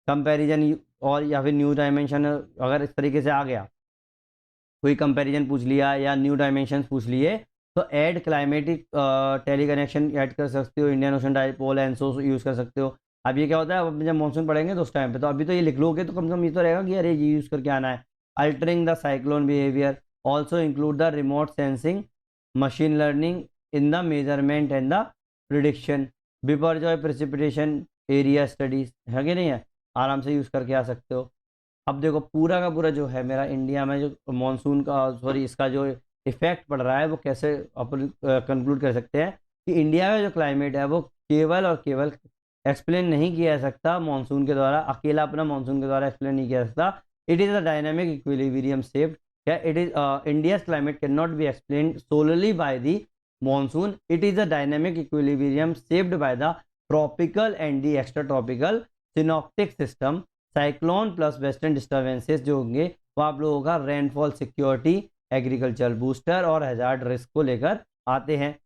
Speaker 1: कंपैरिजन और या फिर न्यू डायमेंशन अगर इस तरीके से आ गया, कोई कंपैरिजन पूछ लिया या न्यू डायमेंशन पूछ लिए, तो add climatic teleconnection add कर सकते हो, Indian ocean dipole ENSO use कर सकते हो। अब ये क्या होता है, अब जब मानसून पढ़ेंगे तो उस टाइम पे, तो अभी तो ये लिख लोगे तो कम से कम ये तो रहेगा कि अरे ये यूज़ करके आना है। Altering the cyclone behaviour also include the remote sensing, machine learning in the measurement and the prediction, before जो है प्रेसिपिटेशन एरिया स्टडीज, है कि नहीं है, आराम से यूज़ करके आ सकते हो। अब देखो पूरा का पूरा जो है मेरा इंडिया में जो मॉनसून का सॉरी इसका जो इफेक्ट पड़ रहा है वो कैसे अपन कंक्लूड कर सकते हैं कि इंडिया का जो क्लाइमेट है वो केवल और केवल एक्सप्लेन नहीं किया जा सकता मानसून के द्वारा, अकेला अपना मानसून के द्वारा एक्सप्लेन नहीं किया जा सकता। It is a dynamic equilibrium shaped, क्या it is India's climate can not be explain solely by the monsoon, it is a dynamic equilibrium shaped by the tropical and the extra tropical synoptic system. Cyclone plus western disturbances जो होंगे वो आप लोगों का रेनफॉल सिक्योरिटी, एग्रीकल्चर बूस्टर और हैजार्ड रिस्क को लेकर आते हैं।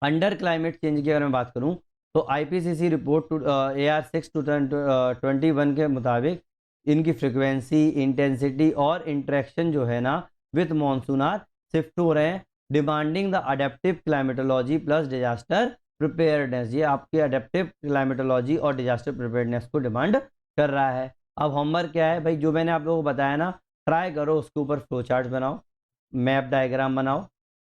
Speaker 1: अंडर क्लाइमेट चेंज की अगर मैं बात करूं तो आईपीसीसी रिपोर्ट AR6 2021 के मुताबिक इनकी फ्रिक्वेंसी, इंटेंसिटी और इंट्रैक्शन जो है ना विथ मॉनसून आर शिफ्ट हो रहे हैं, demanding the adaptive climatology plus disaster preparedness, ये आपके अडेप्टिव क्लाइमेटोलॉजी और डिजास्टर प्रिपेयर्डनेस को डिमांड कर रहा है। अब होमवर्क क्या है भाई, जो मैंने आप लोगों को बताया ना, ट्राई करो उसके ऊपर फ्लो चार्ट बनाओ, मैप डायग्राम बनाओ,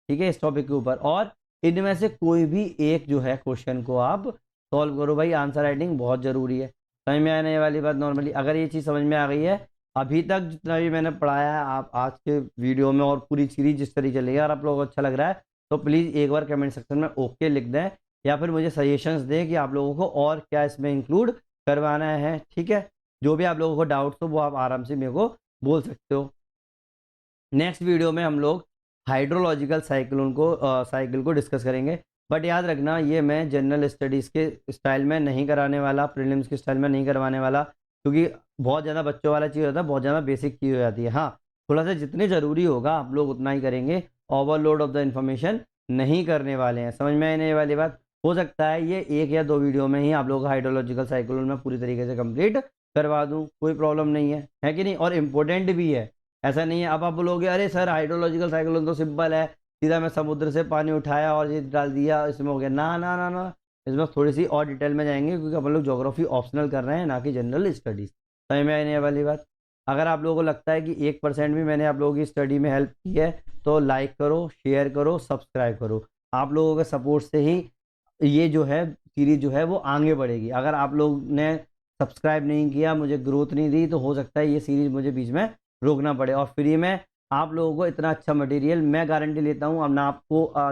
Speaker 1: ठीक है, इस टॉपिक के ऊपर, और इनमें से कोई भी एक जो है क्वेश्चन को आप सॉल्व करो। भाई आंसर राइटिंग बहुत जरूरी है, समझ में आने वाली बात। नॉर्मली अगर ये चीज़ समझ में आ गई है, अभी तक जितना भी मैंने पढ़ाया है आप आज के वीडियो में और पूरी सीरीज जिस तरीके चली है, और आप लोगों को अच्छा लग रहा है तो प्लीज़ एक बार कमेंट सेक्शन में ओके लिख दें, या फिर मुझे सजेशंस दें कि आप लोगों को और क्या इसमें इंक्लूड करवाना है, ठीक है। जो भी आप लोगों को डाउट्स हो वो आप आराम से मेरे को बोल सकते हो। नेक्स्ट वीडियो में हम लोग हाइड्रोलॉजिकल साइकिल को डिस्कस करेंगे, बट याद रखना ये मैं जनरल स्टडीज़ के स्टाइल में नहीं कराने वाला, प्रीलिम्स के स्टाइल में नहीं करवाने वाला, क्योंकि बहुत ज़्यादा बच्चों वाला चीज़ होता है, बहुत ज़्यादा बेसिक चीज़ हो जाती है। हाँ, थोड़ा सा जितनी ज़रूरी होगा आप लोग उतना ही करेंगे, ओवरलोड ऑफ द इन्फॉर्मेशन नहीं करने वाले हैं, समझ में आने वाली बात। हो सकता है ये 1 या 2 वीडियो में ही आप लोग हाइड्रोलॉजिकल साइकिल में पूरी तरीके से कंप्लीट करवा दूँ, कोई प्रॉब्लम नहीं है कि नहीं, और इम्पोर्टेंट भी है, ऐसा नहीं है। अब आप बोलोगे अरे सर हाइड्रोलॉजिकल साइक्लोन तो सिंपल है, सीधा मैं समुद्र से पानी उठाया और ये डाल दिया इसमें हो गया, ना ना ना ना, इसमें थोड़ी सी और डिटेल में जाएंगे, क्योंकि अपन लोग ज्योग्राफी ऑप्शनल कर रहे हैं, ना कि जनरल स्टडीज। समझ में आने वाली बात। अगर आप लोगों को लगता है कि 1% भी मैंने आप लोगों की स्टडी में हेल्प की है तो लाइक करो, शेयर करो, सब्सक्राइब करो। आप लोगों के सपोर्ट से ही ये जो है सीरीज जो है वो आगे बढ़ेगी। अगर आप लोग ने सब्सक्राइब नहीं किया, मुझे ग्रोथ नहीं दी, तो हो सकता है ये सीरीज मुझे बीच में रोकना पड़े। और फ्री में आप लोगों को इतना अच्छा मटेरियल मैं गारंटी लेता हूँ, अब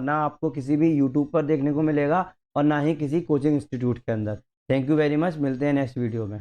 Speaker 1: ना आपको किसी भी यूट्यूब पर देखने को मिलेगा और ना ही किसी कोचिंग इंस्टीट्यूट के अंदर। थैंक यू वेरी मच, मिलते हैं नेक्स्ट वीडियो में।